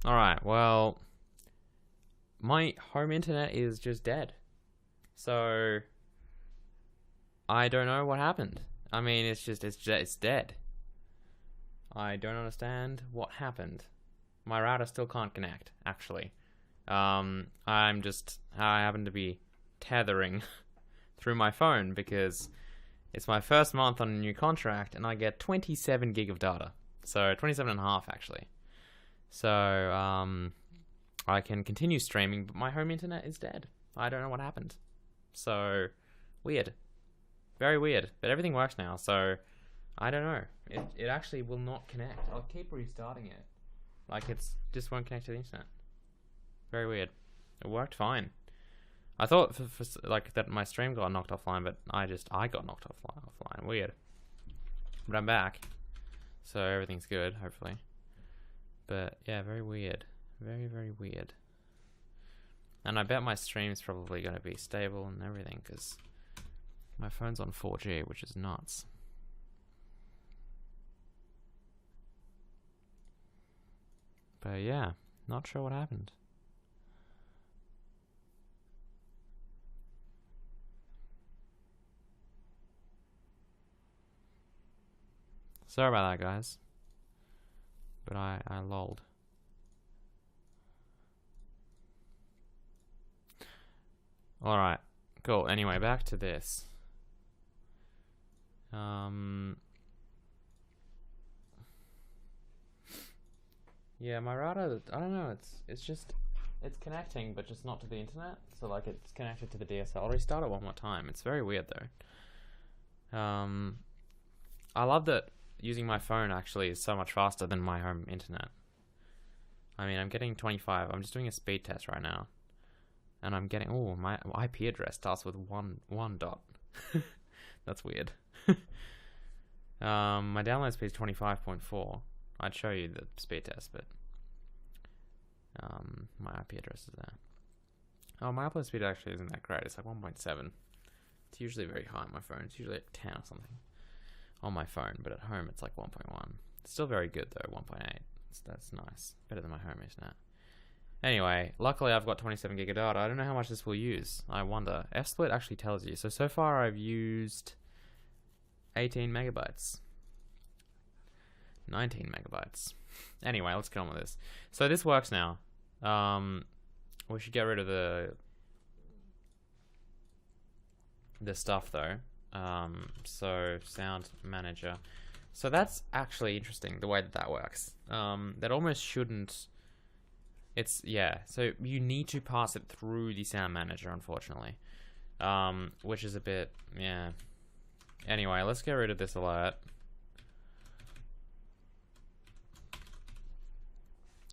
Alright, well, my home internet is just dead. So, I don't know what happened. I mean, it's dead. I don't understand what happened. My router still can't connect, actually. I happen to be tethering through my phone because it's my first month on a new contract and I get 27 gig of data. So 27 and a half actually. So I can continue streaming, but my home internet is dead. I don't know what happened. So weird. Very weird. But everything works now, so I don't know. It actually will not connect. I'll keep restarting it. Like it just won't connect to the internet. Very weird. It worked fine. I thought for like that my stream got knocked offline, but I got knocked offline. Weird. But I'm back, so everything's good, hopefully. But yeah, very weird. Very, very weird. And I bet my stream's probably going to be stable and everything, because my phone's on 4G, which is nuts. But yeah, not sure what happened. Sorry about that, guys. But I lolled. Alright, cool. Anyway, back to this. Yeah, my router, I don't know, it's connecting, but just not to the internet. So like it's connected to the DSL. I'll restart it one more time. It's very weird though. I love that using my phone actually is so much faster than my home internet. I mean, I'm getting 25. I'm just doing a speed test right now. And I'm getting, oh, my IP address starts with one dot. That's weird. My download speed is 25.4. I'd show you the speed test, but my IP address is there. Oh, my upload speed actually isn't that great. It's like 1.7. It's usually very high on my phone. It's usually like 10 or something on my phone, but at home it's like 1.1. It's still very good though, 1.8. That's nice. Better than my home internet. Anyway, luckily I've got 27 gig of data. I don't know how much this will use. I wonder. Fsplit actually tells you. So far I've used 18 megabytes. 19 megabytes. Anyway, let's get on with this. So this works now. We should get rid of the stuff though. So sound manager. So that's actually interesting the way that works. That almost shouldn't. It's, yeah, so you need to pass it through the sound manager, unfortunately. Which is a bit, yeah. Anyway, let's get rid of this alert.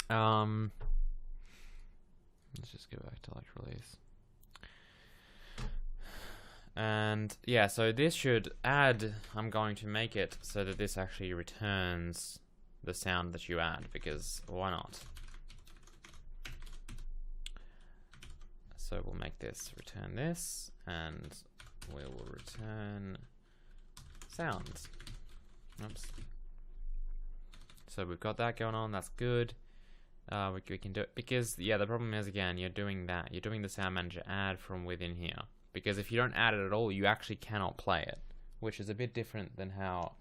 Let's just go back to like release. And yeah, so this should add, I'm going to make it so that this actually returns the sound that you add, because why not? So we'll make this return this, and we will return sounds. Oops. So we've got that going on, that's good. We can do it, because yeah, the problem is, again, you're doing the sound manager add from within here. Because if you don't add it at all, you actually cannot play it, which is a bit different than how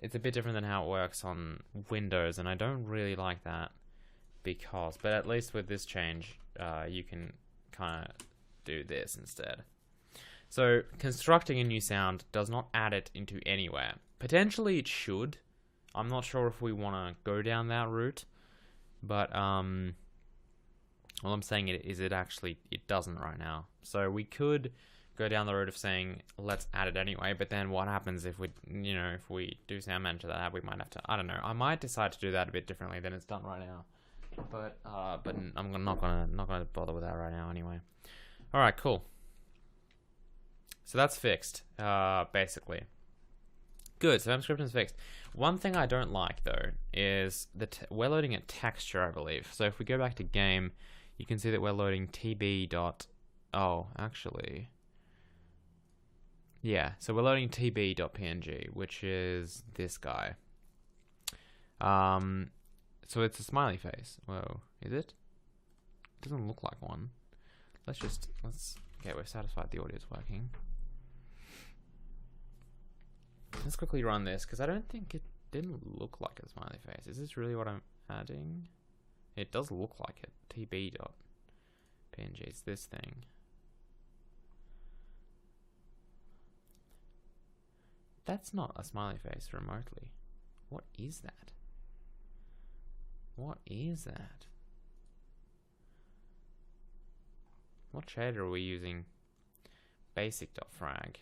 it works on Windows, and I don't really like that. But at least with this change, you can kind of do this instead. So constructing a new sound does not add it into anywhere. Potentially it should. I'm not sure if we want to go down that route, but all I'm saying is it doesn't right now. So we could go down the road of saying let's add it anyway, but then what happens if we do sound manager that, we might have to, I don't know, I might decide to do that a bit differently than it's done right now. But I'm not gonna bother with that right now anyway. All right, cool. So that's fixed, basically. Good. So scripting is fixed. One thing I don't like though is that we're loading a texture, I believe. So if we go back to game, you can see that we're loading tb dot. Oh, actually, yeah. So we're loading tb.png, which is this guy. So it's a smiley face. Whoa, is it? It doesn't look like one. Okay, we've satisfied the audio's working. Let's quickly run this, because I don't think it didn't look like a smiley face. Is this really what I'm adding? It does look like it. tb.png, it's this thing. That's not a smiley face remotely. What is that? What is that? What shader are we using? Basic.frag.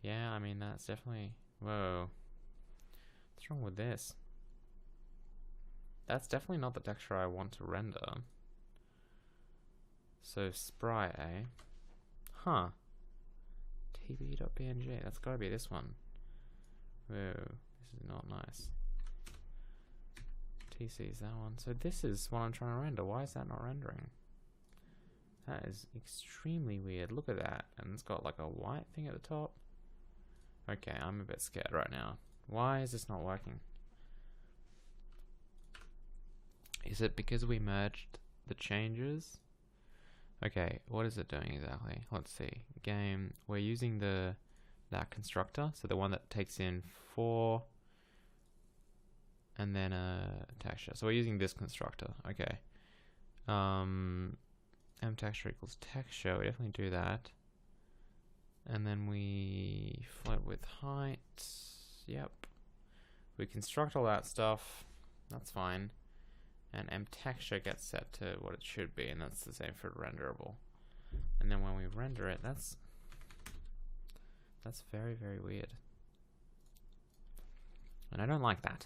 Yeah, I mean, that's definitely... Whoa. What's wrong with this? That's definitely not the texture I want to render. So, sprite, eh? Huh. tb.png. That's gotta be this one. Whoa. This is not nice. TC is that one. So this is what I'm trying to render. Why is that not rendering? That is extremely weird. Look at that. And it's got like a white thing at the top. Okay, I'm a bit scared right now. Why is this not working? Is it because we merged the changes? Okay, what is it doing exactly? Let's see. Game, we're using that constructor, so the one that takes in 4 and then a texture. So we're using this constructor. Okay. mTexture equals texture. We definitely do that. And then we float with height. Yep. We construct all that stuff. That's fine. And mTexture gets set to what it should be, and that's the same for renderable. And then when we render it, that's very, very weird. And I don't like that.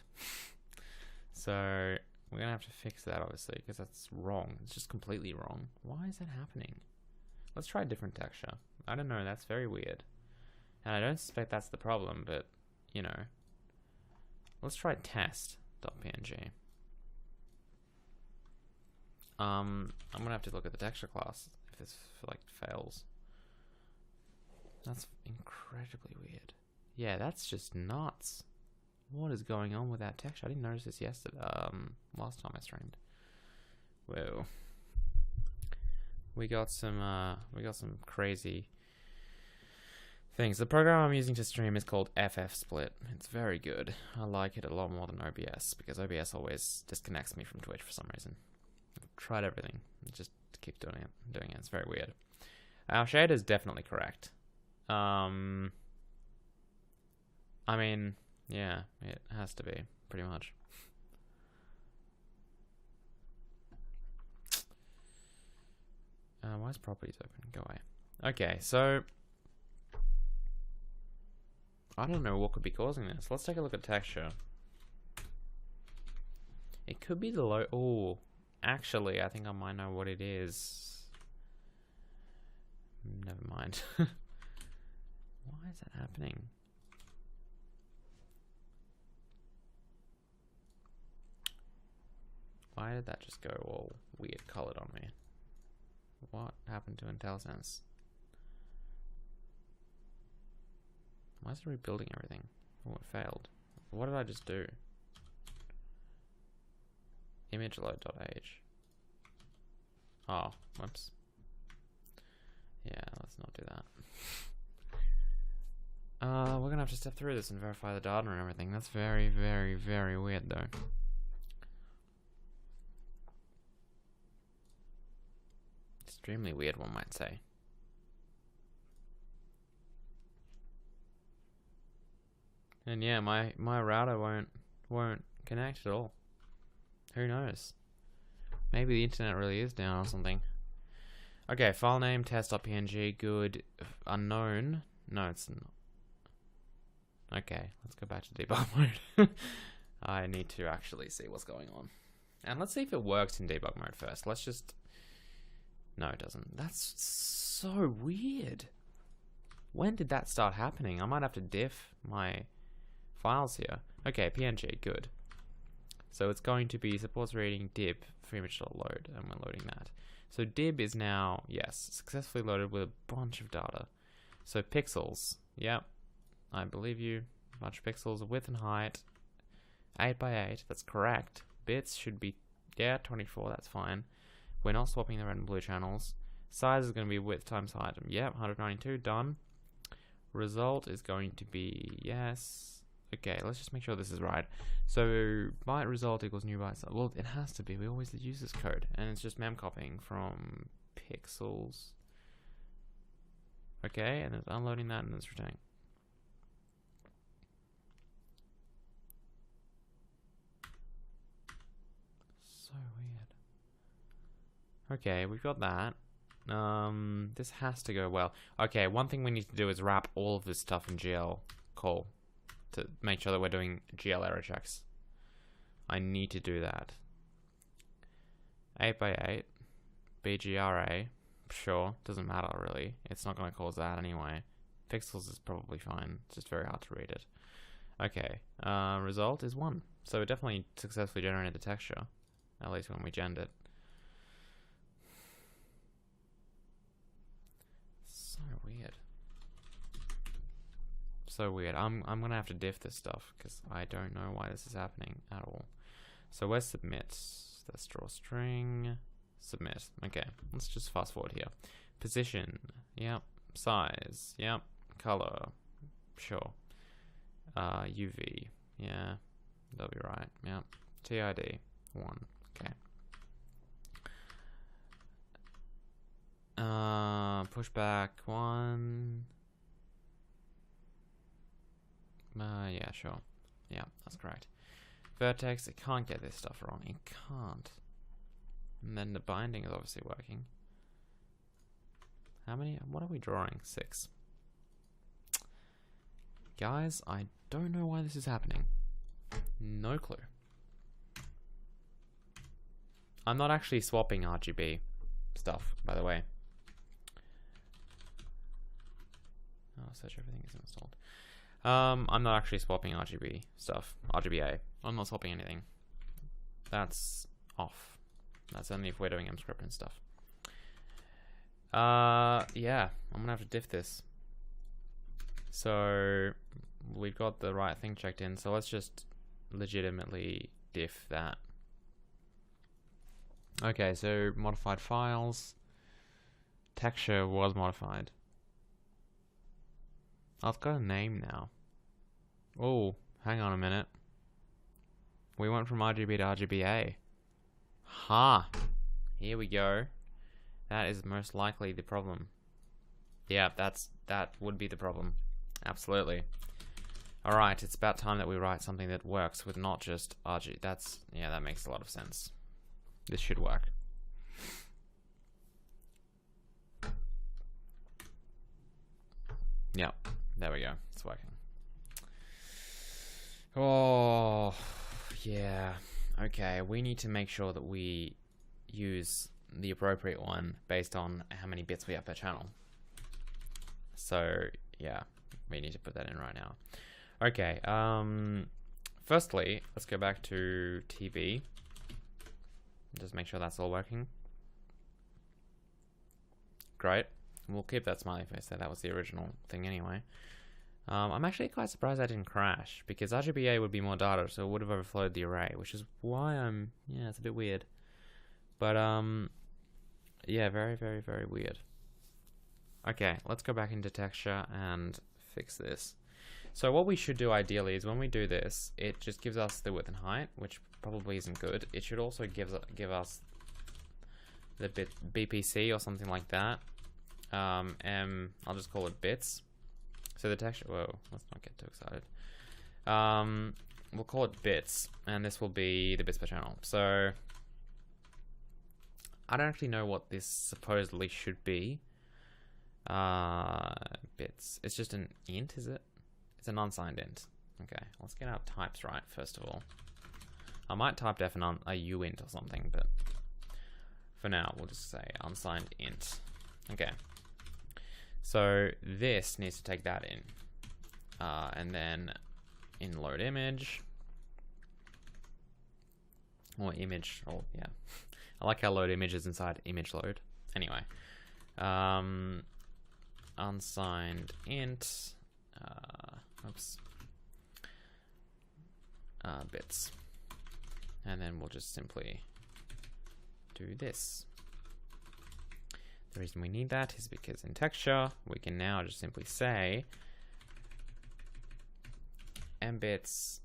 So we're gonna have to fix that, obviously, because that's wrong. It's just completely wrong. Why is that happening? Let's try a different texture. I don't know, that's very weird. And I don't suspect that's the problem, but, you know. Let's try test.png. I'm gonna have to look at the texture class if this fails. That's incredibly weird. Yeah, that's just nuts. What is going on with that texture? I didn't notice this yesterday. Last time I streamed. Whoa. We got some crazy things. The program I'm using to stream is called FFsplit. It's very good. I like it a lot more than OBS because OBS always disconnects me from Twitch for some reason. I've tried everything. Just keep doing it. It's very weird. Our shader is definitely correct. I mean, yeah, it has to be, pretty much. Why is properties open? Go away. Okay, so I don't know what could be causing this. Let's take a look at texture. It could be the low. Oh, actually, I think I might know what it is. Never mind. Why is that happening? Why did that just go all weird colored on me? What happened to IntelliSense? Why is it rebuilding everything? Oh, it failed. What did I just do? Image load.h. Oh, whoops. Yeah, let's not do that. We're gonna have to step through this and verify the data and everything. That's very, very, very weird though. Extremely weird, one might say. And yeah, my router won't connect at all. Who knows? Maybe the internet really is down or something. Okay, file name test.png, good. Unknown. No, it's not. Okay, let's go back to debug mode. I need to actually see what's going on. And let's see if it works in debug mode first. Let's just... No, it doesn't. That's so weird. When did that start happening? I might have to diff my files here. Okay, PNG, good. So it's going to be supports reading dib for image.load, and we're loading that. So dib is now, yes, successfully loaded with a bunch of data. So pixels, yep, I believe you. A bunch of pixels, width and height, 8 by 8, that's correct. Bits should be, yeah, 24, that's fine. We're not swapping the red and blue channels. Size is going to be width times height. Yep, 192, done. Result is going to be, yes. Okay, let's just make sure this is right. So, byte result equals new byte. Well, it has to be. We always use this code. And it's just mem copying from pixels. Okay, and it's unloading that and it's returning. So weird. Okay, we've got that. This has to go well. Okay, one thing we need to do is wrap all of this stuff in GL call to make sure that we're doing GL error checks. I need to do that. 8 by 8, BGRA, sure, doesn't matter really. It's not going to cause that anyway. Pixels is probably fine. It's just very hard to read it. Okay, result is 1. So it definitely successfully generated the texture, at least when we genned it. So weird. So weird. I'm gonna have to diff this stuff because I don't know why this is happening at all. So where's submit? Let's draw string. Submit. Okay, let's just fast forward here. Position. Yep. Size. Yep. Color. Sure. UV. Yeah. That'll be right. Yep. TID. 1. Okay. Pushback 1. Yeah, sure. Yeah, that's correct. Vertex, it can't get this stuff wrong. It can't. And then the binding is obviously working. How many? What are we drawing? 6. Guys, I don't know why this is happening. No clue. I'm not actually swapping RGB stuff, by the way. Oh, search everything is installed. I'm not actually swapping RGB stuff. RGBA. I'm not swapping anything. That's off. That's only if we're doing mscript and stuff. Yeah, I'm gonna have to diff this. So we've got the right thing checked in, so let's just legitimately diff that. Okay, so modified files. Texture was modified. Oh, it's got a name now. Oh, hang on a minute. We went from RGB to RGBA. Ha! Here we go. That is most likely the problem. Yeah, that would be the problem. Absolutely. Alright, it's about time that we write something that works with not just RG. Yeah, that makes a lot of sense. This should work. Yeah, there we go. It's working. Oh, yeah. Okay, we need to make sure that we use the appropriate one based on how many bits we have per channel. So, yeah, we need to put that in right now. Okay, firstly, let's go back to TV. Just make sure that's all working. Great. We'll keep that smiley face there. That was the original thing anyway. I'm actually quite surprised I didn't crash, because RGBA would be more data, so it would have overflowed the array, which is why yeah, it's a bit weird. But, yeah, very, very, very weird. Okay, let's go back into texture and fix this. So what we should do ideally is when we do this, it just gives us the width and height, which probably isn't good. It should also give us the bit BPC or something like that. I'll just call it bits. So the texture, whoa, let's not get too excited. We'll call it bits, and this will be the bits per channel. So I don't actually know what this supposedly should be. Bits. It's just an int, is it? It's an unsigned int. Okay, let's get our types right first of all. I might type def a uint or something, but for now we'll just say unsigned int. Okay. So this needs to take that in, and then in load image, or image, or yeah, I like how load image is inside image load. Anyway, unsigned int, oops, bits. And then we'll just simply do this. The reason we need that is because in texture, we can now just simply say mbits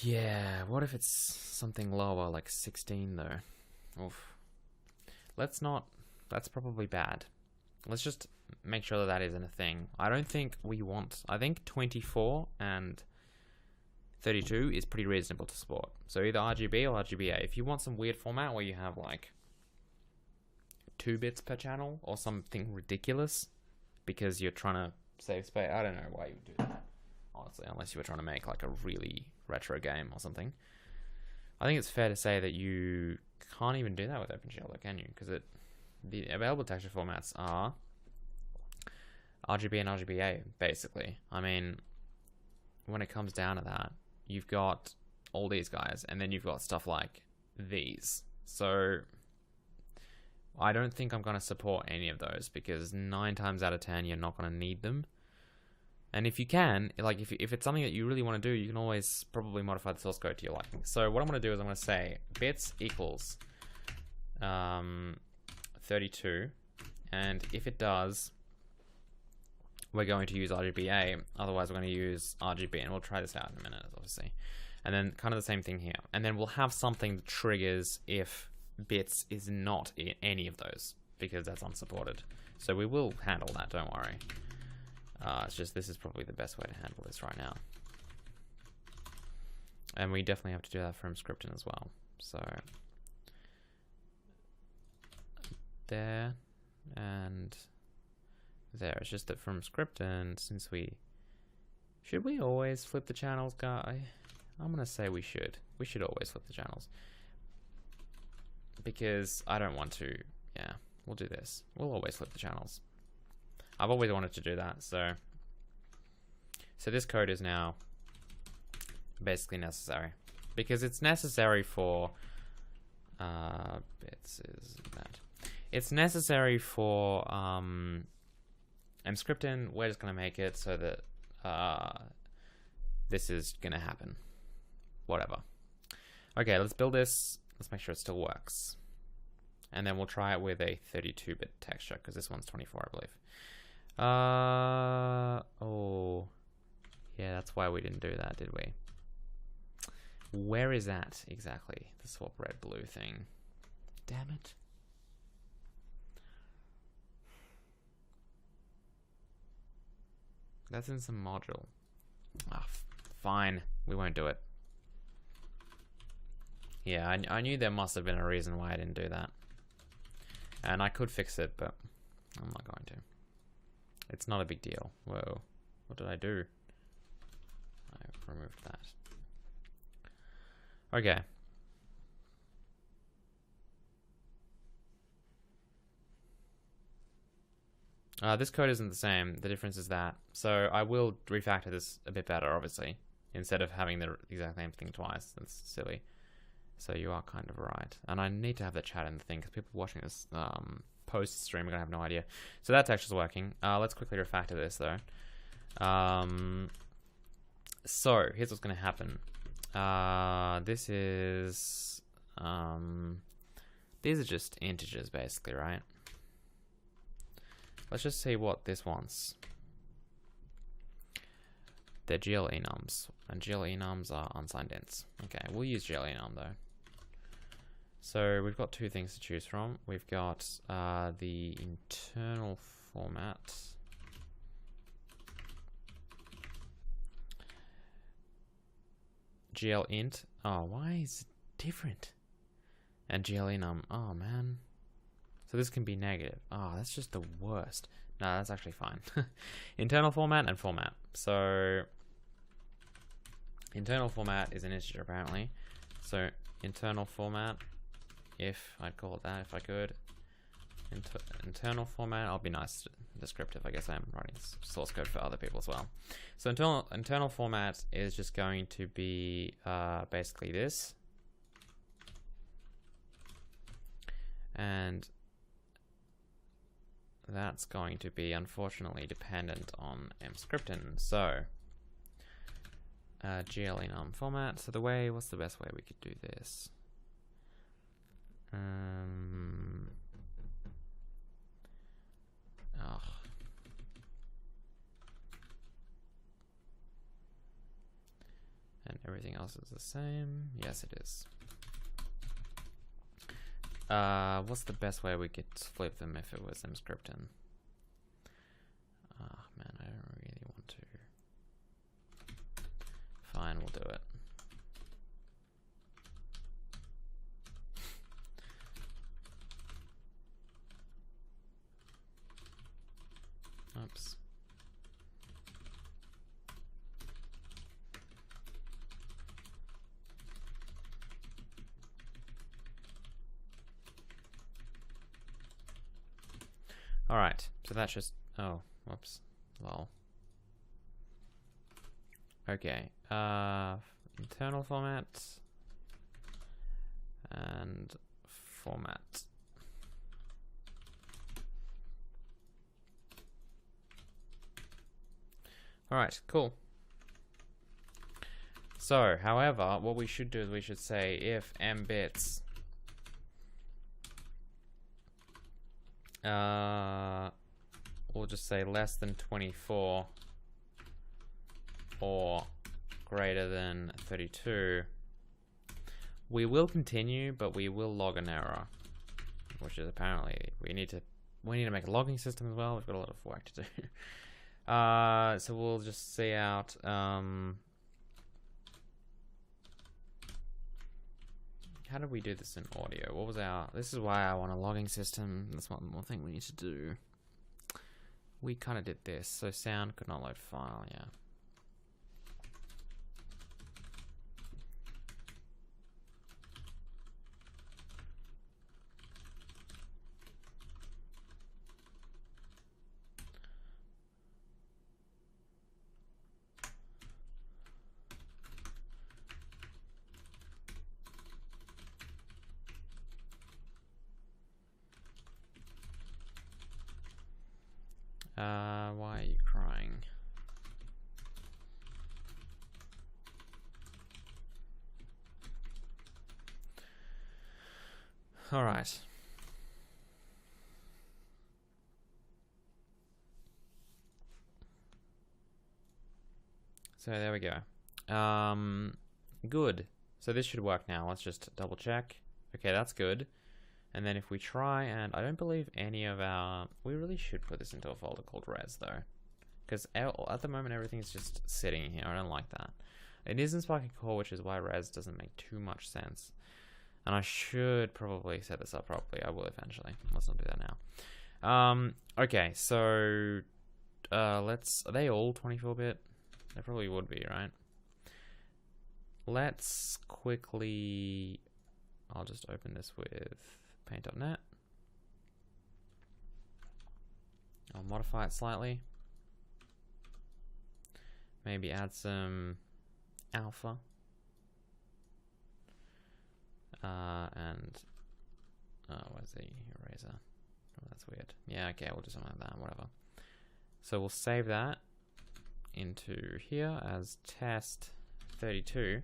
yeah, what if it's something lower, like 16 though? Oof. Let's not, that's probably bad. Let's just make sure that that isn't a thing. I don't think we want, I think 24 and 32 is pretty reasonable to support. So either RGB or RGBA. If you want some weird format where you have like 2 bits per channel or something ridiculous because you're trying to save space, I don't know why you would do that, honestly, unless you were trying to make like a really retro game or something. I think it's fair to say that you can't even do that with OpenGL, though, can you? Because the available texture formats are RGB and RGBA, basically. I mean, when it comes down to that, you've got all these guys, and then you've got stuff like these. So I don't think I'm going to support any of those, because 9 times out of 10, you're not going to need them. And if you can, like if it's something that you really want to do, you can always probably modify the source code to your liking. So what I'm going to do is I'm going to say bits equals 32, and if it does, we're going to use RGBA, otherwise we're going to use RGB, and we'll try this out in a minute, obviously. And then kind of the same thing here. And then we'll have something that triggers if bits is not in any of those, because that's unsupported. So we will handle that, don't worry. It's just this is probably the best way to handle this right now. And we definitely have to do that from scripting as well. So there and there. It's just that from scripting, since should we always flip the channels, guy? I'm gonna say we should. We should always flip the channels. Because I don't want to, yeah, we'll do this. We'll always flip the channels. I've always wanted to do that, so this code is now basically necessary. Because it's necessary for, bits is that. It's necessary for, scripting, we're just gonna make it so that, this is gonna happen. Whatever. Okay, let's build this. Let's make sure it still works. And then we'll try it with a 32-bit texture, because this one's 24, I believe. Oh. Yeah, that's why we didn't do that, did we? Where is that exactly? The swap red blue thing. Damn it. That's in some module. Ah, fine. We won't do it. Yeah, I knew there must have been a reason why I didn't do that. And I could fix it, but I'm not going to. It's not a big deal. Whoa. What did I do? I removed that. Okay. This code isn't the same. The difference is that. So I will refactor this a bit better, obviously, instead of having the exact same thing twice. That's silly. So you are kind of right. And I need to have the chat in the thing, because people watching this post-stream are going to have no idea. So that texture's working. Let's quickly refactor this, though. So here's what's going to happen. This is... these are just integers, basically, right? Let's just see what this wants. They're GL enums, and GL enums are unsigned ints. Okay, we'll use GL enum though. So we've got 2 things to choose from. We've got the internal format. GL int. Oh, why is it different? And GL enum. Oh man. So this can be negative. Oh, that's just the worst. No, that's actually fine. Internal format and format. So internal format is an integer apparently. So internal format, if I'd call it that if I could. Internal format, I'll be nice descriptive. I guess I'm writing source code for other people as well. So internal format is just going to be basically this. And that's going to be unfortunately dependent on mscripten. So GL in ARM format. So what's the best way we could do this? And everything else is the same. Yes, it is. What's the best way we could flip them if it was mscripten? Oh man, I don't really want to. Fine, we'll do it. Oops. Alright, so that's just, oh, whoops, lol. Okay, internal format and format. Alright, cool. So, however, what we should do is we should say if m bits we'll just say less than 24 or greater than 32, we will continue, but we will log an error, which is apparently we need to make a logging system as well. We've got a lot of work to do. So we'll just see out how did we do this in audio? What was our... This is why I want a logging system. That's one more thing we need to do. We kind of did this. So sound could not load file, yeah. Why are you crying? All right. So there we go. Good. So this should work now. Let's just double check. Okay, that's good. And then if we try, and I don't believe any of our... We really should put this into a folder called res, though. Because at the moment, everything's just sitting here. I don't like that. It is in Sparky Core, which is why res doesn't make too much sense. And I should probably set this up properly. I will eventually. Let's not do that now. Okay, so... let's... Are they all 24-bit? They probably would be, right? Let's quickly... I'll just open this with... paint.net. I'll modify it slightly. Maybe add some alpha. And where's the eraser? Oh, that's weird. Yeah, okay, we'll do something like that, whatever. So we'll save that into here as test 32.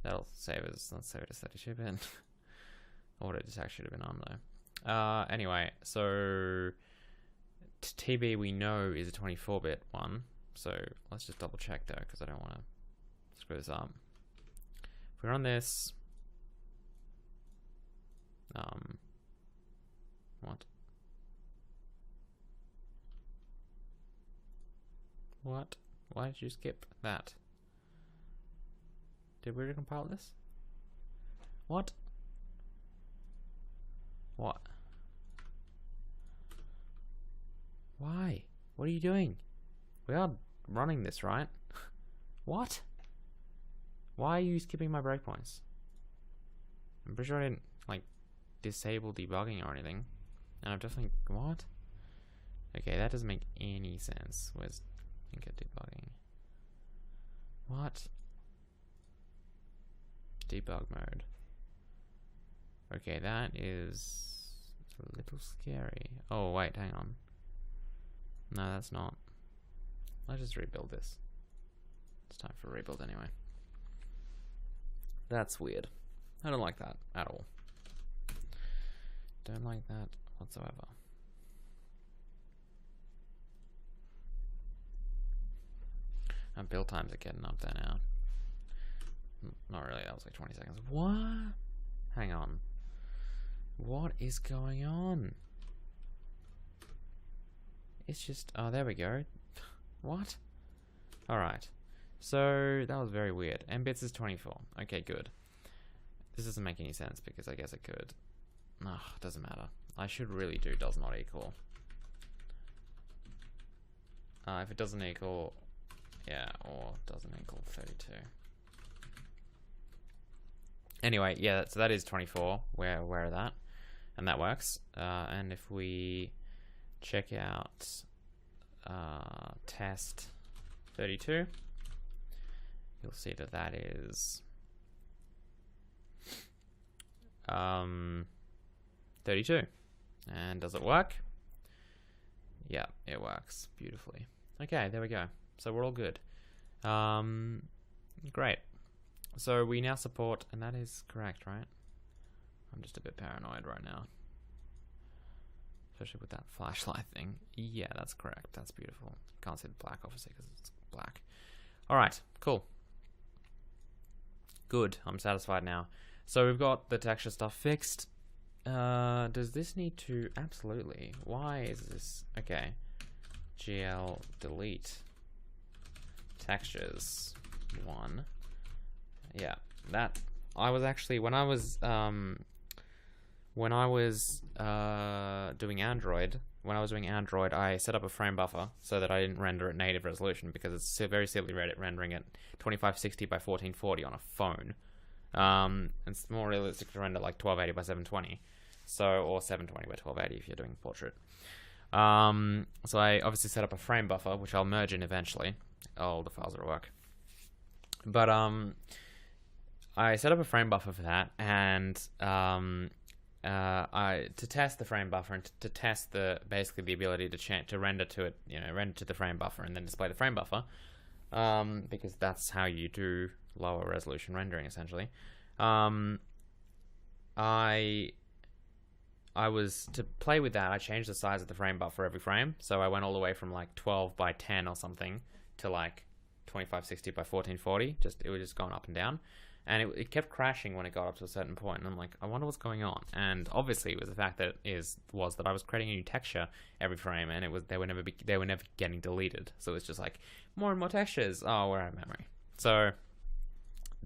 That'll save us, let's save it as 32-bit. Auto detect should have been on though. Anyway, so TB we know is a 24-bit one, so let's just double check though, because I don't want to screw this up. If we run this, what? What? Why did you skip that? Did we recompile this? What? What? Why? What are you doing? We are running this, right? What? Why are you skipping my breakpoints? I'm pretty sure I didn't, like, disable debugging or anything. And I've definitely... What? Okay, that doesn't make any sense. Where's Tinker debugging? What? Debug mode. Okay, that is a little scary. Oh, wait, hang on. No, that's not. Let's just rebuild this. It's time for a rebuild anyway. That's weird. I don't like that at all. Don't like that whatsoever. And build times are getting up there now. Not really, that was like 20 seconds. What? Hang on. What is going on? It's just, oh, there we go. What? Alright. So, that was very weird. Mbits is 24. Okay, good. This doesn't make any sense because I guess it could. Ugh, doesn't matter. I should really do does not equal. If it doesn't equal, yeah, or doesn't equal 32. Anyway, yeah, so that is 24. We're aware of that. And that works. And if we check out test 32, you'll see that that is 32. And does it work? Yeah, it works beautifully. Okay, there we go. So we're all good. Great. So we now support, and that is correct, right? I'm just a bit paranoid right now. Especially with that flashlight thing. Yeah, that's correct. That's beautiful. Can't see the black, obviously, because it's black. Alright, cool. Good, I'm satisfied now. So we've got the texture stuff fixed. Does this need to... Absolutely. Why is this... Okay. GL delete textures 1. Yeah, that... I was actually... When I was doing Android, I set up a frame buffer so that I didn't render at native resolution because it's very silly rendering at 2560 by 1440 on a phone. It's more realistic to render like 1280 by 720, so, or 720 by 1280 if you're doing portrait. So I obviously set up a frame buffer, which I'll merge in eventually. All the files will work. But I set up a frame buffer for that, and to test the frame buffer and to test basically the ability to render to it, render to the frame buffer and then display the frame buffer, because that's how you do lower resolution rendering essentially. I was to play with that. I changed the size of the frame buffer every frame, so I went all the way from like 12 by 10 or something to like 2560 by 1440. It was just going up and down. And it kept crashing when it got up to a certain point, and I'm like, I wonder what's going on. And obviously, it was the fact that was that I was creating a new texture every frame, and they were never getting deleted. So it's just like more and more textures. Oh, we're out of memory. So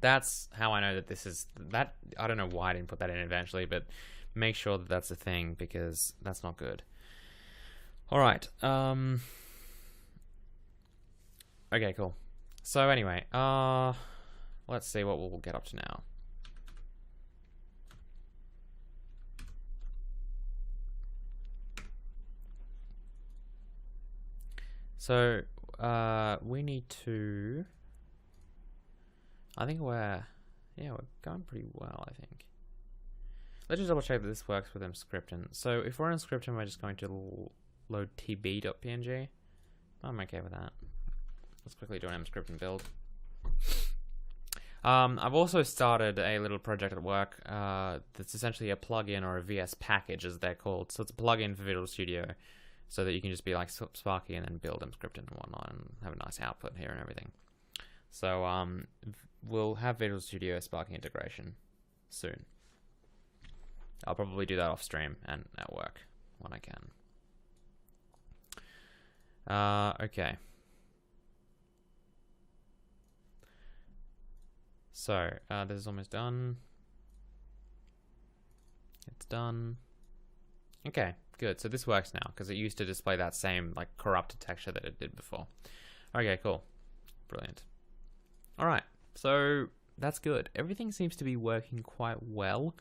that's how I know that this is that. I don't know why I didn't put that in eventually, but make sure that that's a thing because that's not good. All right. Okay, cool. So anyway, let's see what we'll get up to now. So, we need to... I think we're going pretty well, I think. Let's just double check that this works with mscripten. So, if we're in mscripten, we're just going to load tb.png. I'm okay with that. Let's quickly do an mscripten build. I've also started a little project at work that's essentially a plugin or a VS package, as they're called. So it's a plugin for Visual Studio, so that you can just be like Sparky and then build mscripten and whatnot, and have a nice output here and everything. So we'll have Visual Studio Sparky integration soon. I'll probably do that off stream and at work when I can. Okay. So, this is almost done. It's done. Okay, good. So this works now, because it used to display that same, like, corrupted texture that it did before. Okay, cool. Brilliant. Alright, so that's good. Everything seems to be working quite well.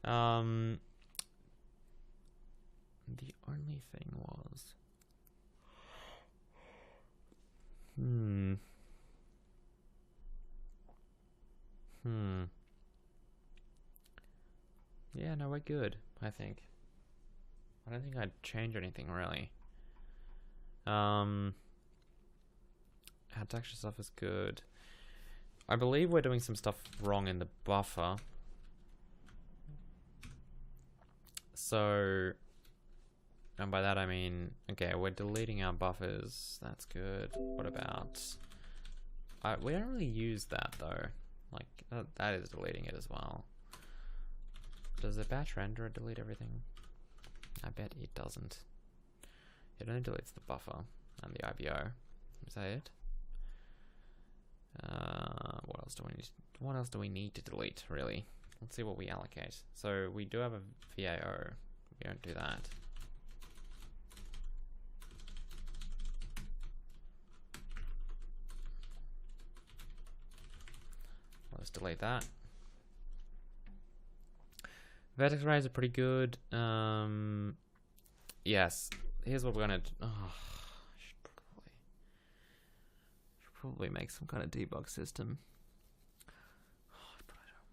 The only thing was... Yeah, no, we're good, I think. I don't think I'd change anything, really. Add texture stuff is good. I believe we're doing some stuff wrong in the buffer. So, and by that I mean, okay, we're deleting our buffers. That's good. What about... we don't really use that though. Like, that is deleting it as well. Does the batch renderer delete everything? I bet it doesn't. It only deletes the buffer and the IBO. Is that it? What else do we need to delete, really? Let's see what we allocate. So we do have a VAO. We don't do that. Let's delete that. Vertex arrays are pretty good. Yes. Here's what we're gonna do. Oh, I should probably make some kind of debug system. Oh, but I don't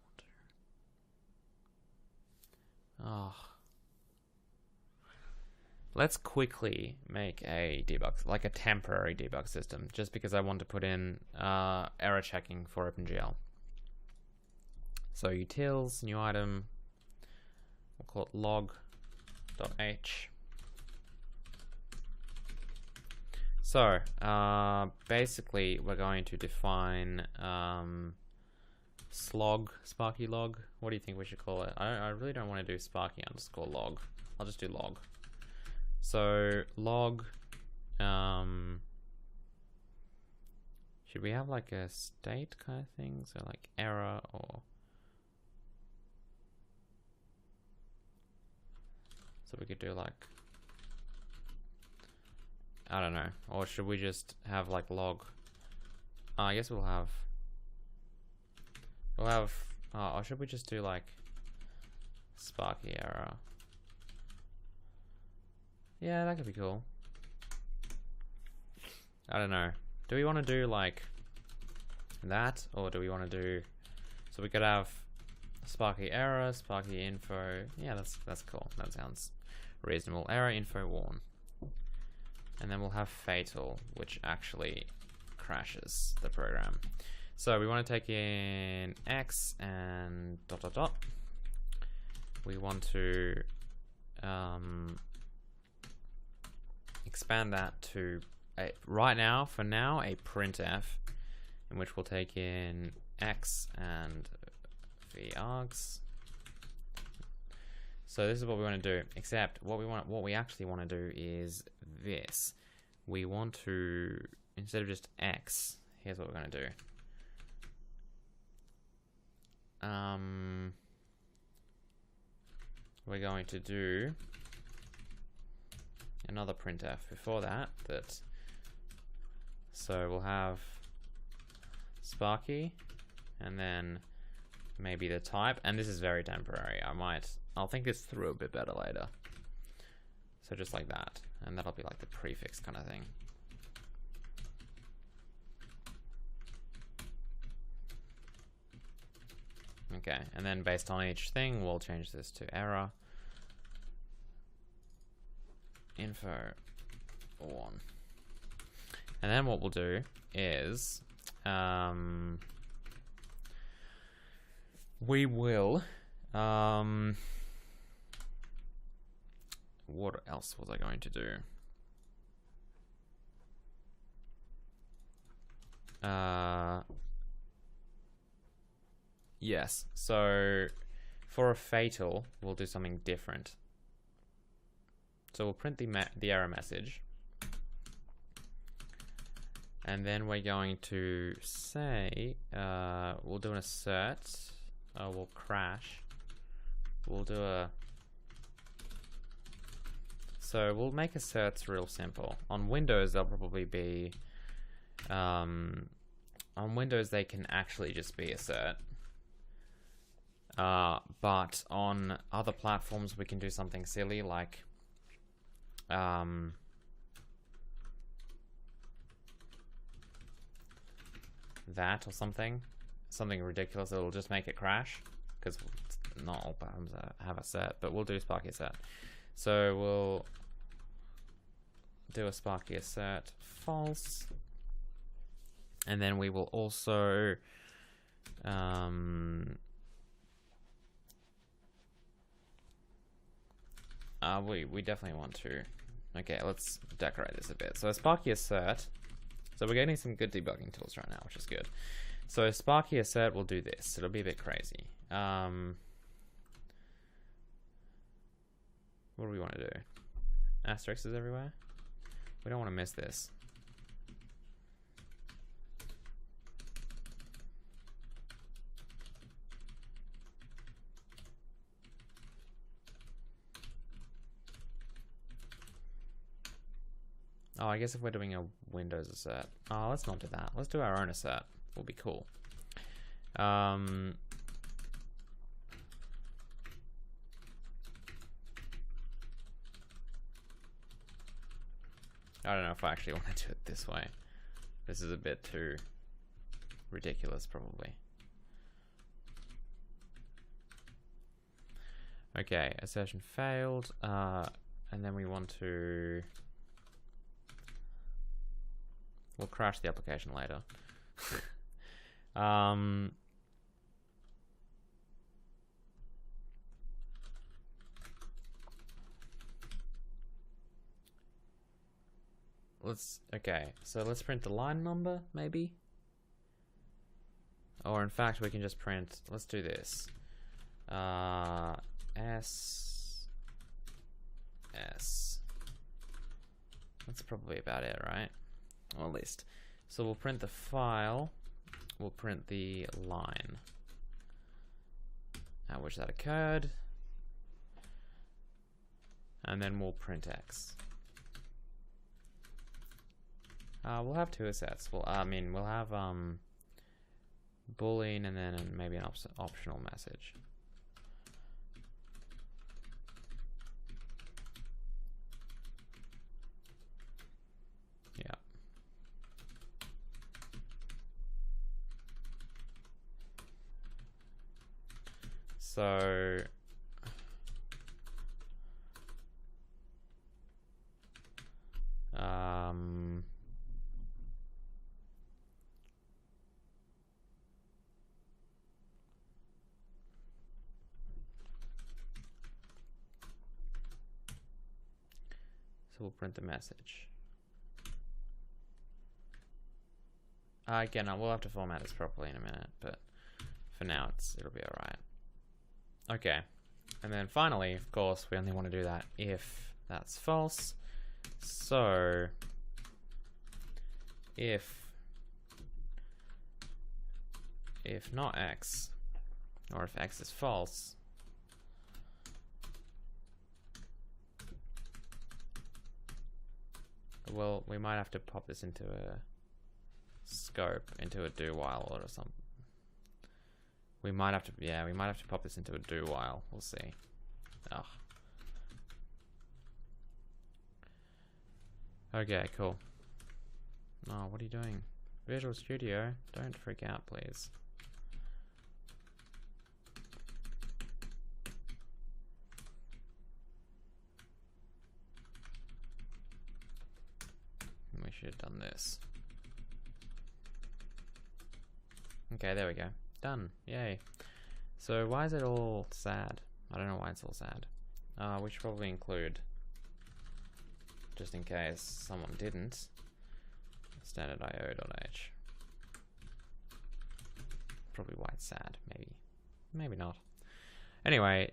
want to. Oh. Let's quickly make a debug, like a temporary debug system, just because I want to put in error checking for OpenGL. So utils, new item, we'll call it log.h. So basically we're going to define slog, Sparky log. What do you think we should call it? I really don't want to do Sparky underscore log. I'll just do log. So log, should we have like a state kind of thing? So like error or... So we could do like, I don't know, or should we just have like log? I guess we'll have, or should we just do like Sparky error? Yeah, that could be cool. I don't know. Do we want to do like that, or do we want to do? So we could have Sparky error, Sparky info. Yeah, that's cool. That sounds reasonable. Error info warn, and then we'll have fatal, which actually crashes the program. So we want to take in x and ... We want to expand that to right now, for now, a printf, in which we'll take in x and vargs. So this is what we want to do, except what we actually want to do is this. We want to, instead of just x, here's what we're going to do. We're going to do another printf before that. So we'll have Sparky, and then maybe the type, and this is very temporary. I'll think this through a bit better later. So just like that, and that'll be like the prefix kind of thing. Okay, and then based on each thing, we'll change this to error, info, 1. And then what we'll do is we will what else was I going to do? Yes, so for a fatal, we'll do something different. So we'll print the error message, and then we're going to say we'll do an assert. We'll crash. We'll do a. So we'll make asserts real simple. On Windows, they'll probably be. On Windows, they can actually just be assert. But on other platforms, we can do something silly like that, or something ridiculous. It'll just make it crash, because not all platforms have assert, but we'll do Sparky assert. So we'll do a Sparky assert false, and then we will also we definitely want to. Okay, let's decorate this a bit. So Sparky assert. So we're getting some good debugging tools right now, which is good. So Sparky assert will do this. It'll be a bit crazy. What do we want to do? Asterisks is everywhere. We don't want to miss this. Oh, I guess if we're doing a Windows assert. Oh, let's not do that. Let's do our own assert. Will be cool. I don't know if I actually want to do it this way. This is a bit too ridiculous, probably. Okay, assertion failed. And then we want to... We'll crash the application later. Okay, so let's print the line number, maybe? Or in fact, we can just print, let's do this. S. That's probably about it, right? Or at least. So we'll print the file, we'll print the line at which that occurred, and then we'll print X. We'll have two assets. We'll have boolean and then maybe an optional message. Yeah. So we'll print the message. Again, we'll have to format this properly in a minute, but for now it'll be alright. Okay, and then finally, of course, we only want to do that if that's false. So if not X, or if X is false, well, we might have to pop this into a scope, into a do while or something. We might have to pop this into a do while. We'll see. Ugh. Okay, cool. Oh, what are you doing? Visual Studio, don't freak out, please. We should have done this. Okay, there we go. Done. Yay. So why is it all sad? I don't know why it's all sad. We should probably include, just in case someone didn't, standard.io.h. Probably why it's sad, maybe. Maybe not. Anyway,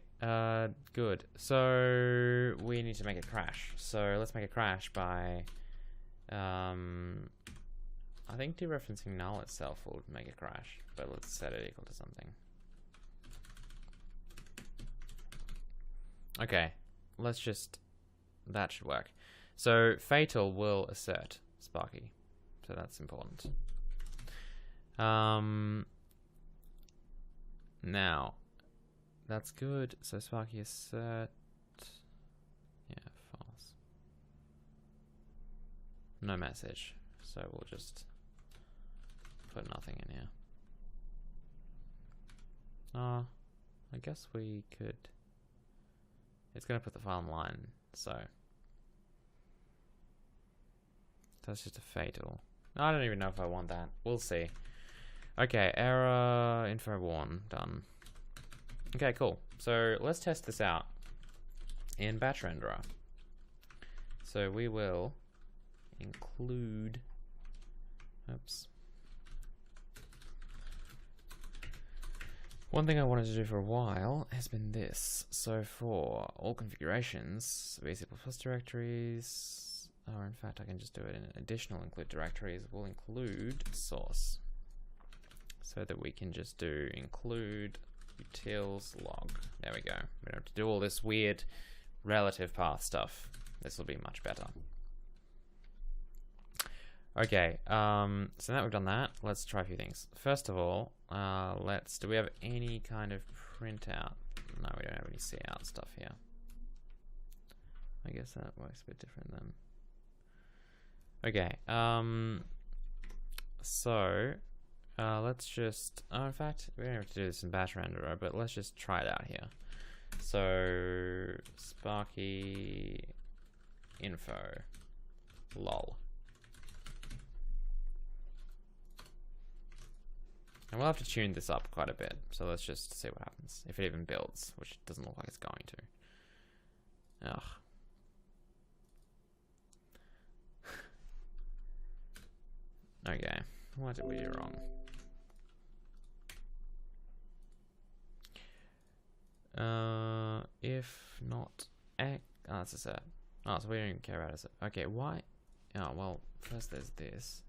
good. So we need to make it crash. So let's make it crash by I think dereferencing null itself will make it crash, but let's set it equal to something. Okay, let's just, that should work. So fatal will assert Sparky, so that's important. Now, that's good. So Sparky assert, yeah, false. No message, so we'll just put nothing in here. I guess we could, it's gonna put the file in line, so That's just a fatal. I don't even know if I want that. We'll see. Okay, error info warn done. Okay, cool. So let's test this out in batch renderer. So we will include, oops. One thing I wanted to do for a while has been this. So for all configurations, VC++ directories, or in fact I can just do it in additional include directories, we'll include source. So that we can just do include utils log. There we go. We don't have to do all this weird relative path stuff. This will be much better. Okay, so now that we've done that, let's try a few things. First of all, do we have any kind of printout? No, we don't have any cout stuff here. I guess that works a bit different then. Okay, so let's just, in fact, we don't have to do this in batch renderer, but let's just try it out here. So, Sparky info, lol. And we'll have to tune this up quite a bit, so let's just see what happens. If it even builds, which doesn't look like it's going to. Ugh. Okay, what did we do wrong? If not, oh, that's assert. Oh, so we don't even care about assert. Okay, why? Oh, well, first there's this.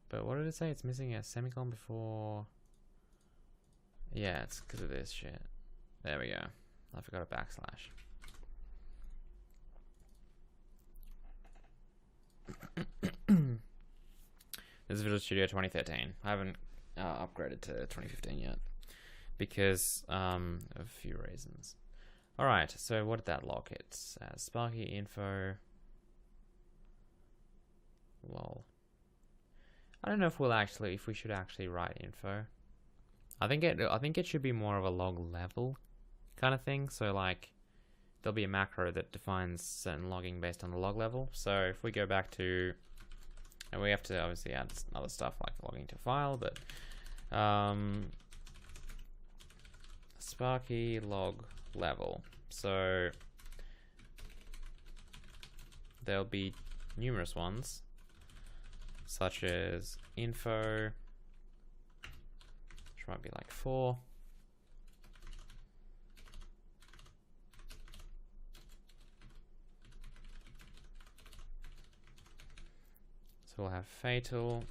But what did it say? It's missing a semicolon before. Yeah, it's because of this shit. There we go. I forgot a backslash. This is Visual Studio 2013. I haven't upgraded to 2015 yet because of a few reasons. All right, so what did that log? It's Sparky info. Lol. I don't know if we should actually write info. I think it should be more of a log level kind of thing. So like, there'll be a macro that defines certain logging based on the log level. So if we go back to, and we have to obviously add other stuff like logging to file, but Sparky log level. So there'll be numerous ones, such as info, which might be like 4. So we'll have fatal.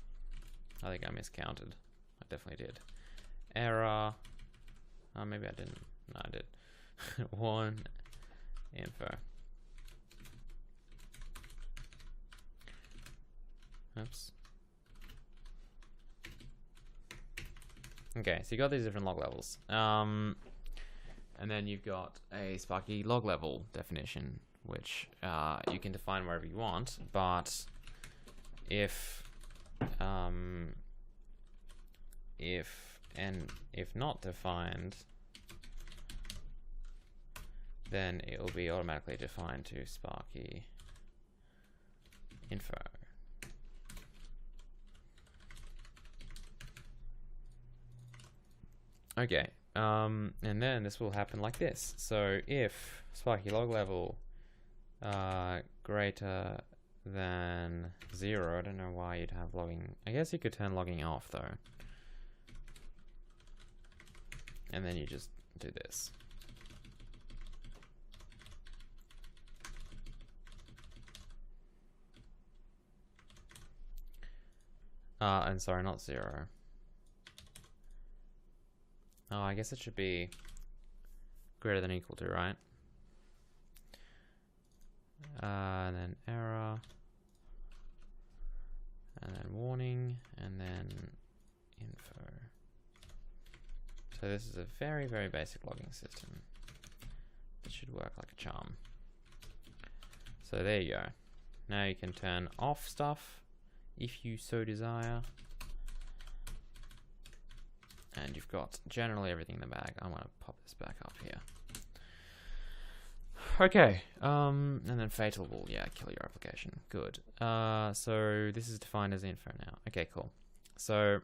I think I miscounted. I definitely did. Error. Oh, maybe I didn't. No, I did. 1 info. Oops. Okay, so you got these different log levels. And then you've got a Sparky log level definition, which you can define wherever you want, but if not defined, then it will be automatically defined to Sparky info. Okay, and then this will happen like this. So if Sparky log level greater than 0, I don't know why you'd have logging. I guess you could turn logging off though. And then you just do this. And sorry, not 0. Oh, I guess it should be greater than or equal to, right? And then error, and then warning, and then info. So this is a very, very basic logging system. It should work like a charm. So there you go. Now you can turn off stuff if you so desire. And you've got generally everything in the bag. I'm going to pop this back up here. Okay. And then fatal will, yeah, kill your application. Good. So this is defined as info now. Okay, cool. So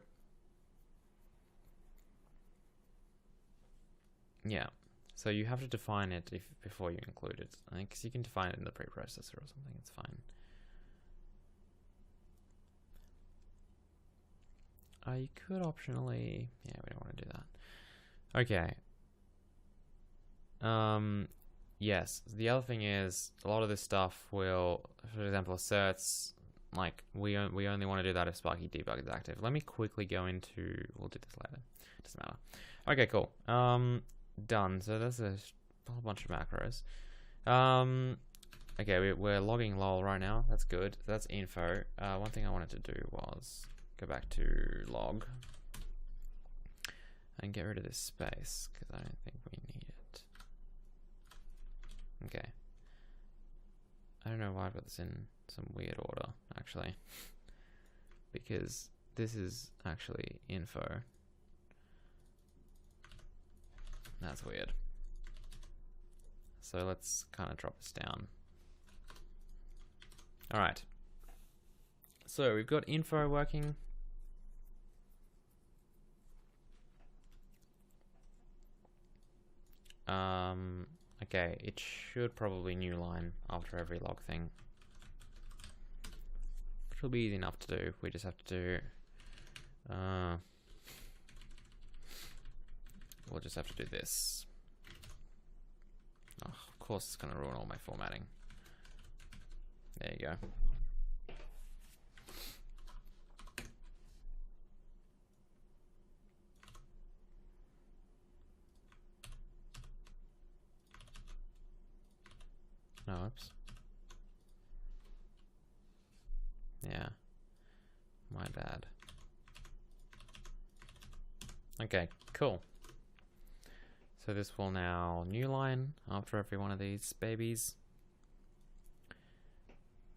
yeah. So you have to define it before you include it. I think 'cause you can define it in the preprocessor or something. It's fine. You could optionally. Yeah, we don't want to do that. Okay. Yes. The other thing is a lot of this stuff will, for example, asserts. Like we only want to do that if Sparky debug is active. Let me quickly go into. We'll do this later. Doesn't matter. Okay, cool. Done. So that's a whole bunch of macros. Okay, we're logging lol right now. That's good. So that's info. One thing I wanted to do was go back to log and get rid of this space because I don't think we need it. Okay. I don't know why I've got this in some weird order, actually. Because this is actually info. That's weird. So let's kind of drop this down. Alright. So we've got info working. Okay, it should probably new line after every log thing. Which will be easy enough to do. We just have to do we'll just have to do this. Oh, of course it's gonna ruin all my formatting. There you go. No, oops. Yeah. My bad. Okay, cool. So this will now new line after every one of these babies.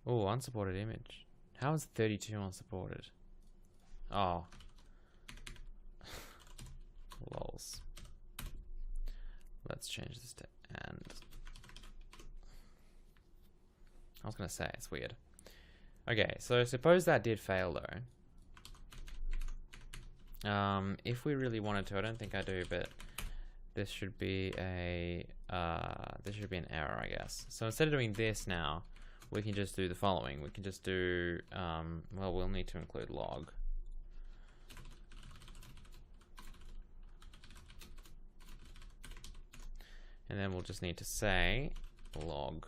Oh, unsupported image. How is 32 unsupported? Oh. Lols. Let's change this to and. I was gonna say, it's weird. Okay, so suppose that did fail though. If we really wanted to, I don't think I do, but this should be a an error, I guess. So instead of doing this now, we can just do the following. We can just do well, we'll need to include log. And then we'll just need to say log.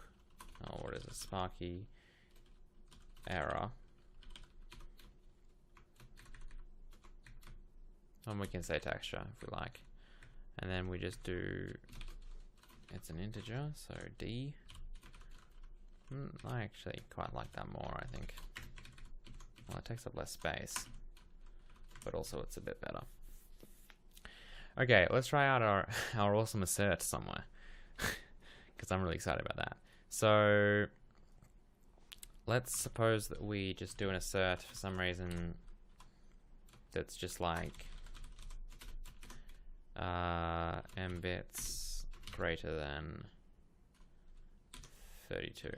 Oh, what is it? Sparky error. And we can say texture if we like. And then we just do, it's an integer, so D. I actually quite like that more, I think. Well, it takes up less space, but also it's a bit better. Okay, let's try out our awesome assert somewhere, because I'm really excited about that. So let's suppose that we just do an assert for some reason that's just like m bits greater than 32.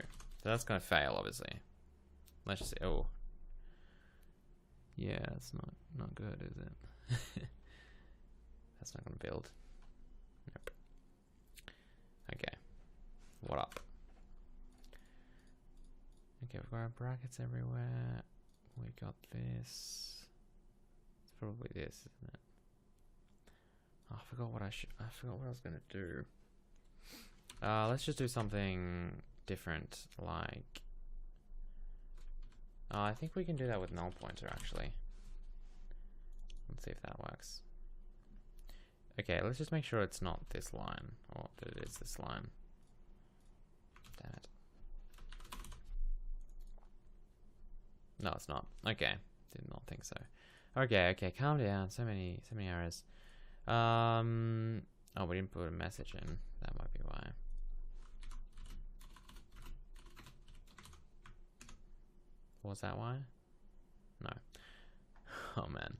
So that's going to fail, obviously. Let's just see. Oh, yeah, it's not good, is it? That's not going to build. Nope. Okay. What up? Okay, we've got our brackets everywhere. We got this. It's probably this, isn't it? Oh, I forgot what I forgot what I was gonna do. Let's just do something different, like. I think we can do that with null pointer actually. Let's see if that works. Okay, let's just make sure it's not this line, or that it is this line. Damn it. No, it's not. Okay, did not think so. Okay, calm down. So many errors. Oh, we didn't put a message in. That might be why. Was that why? No. Oh man.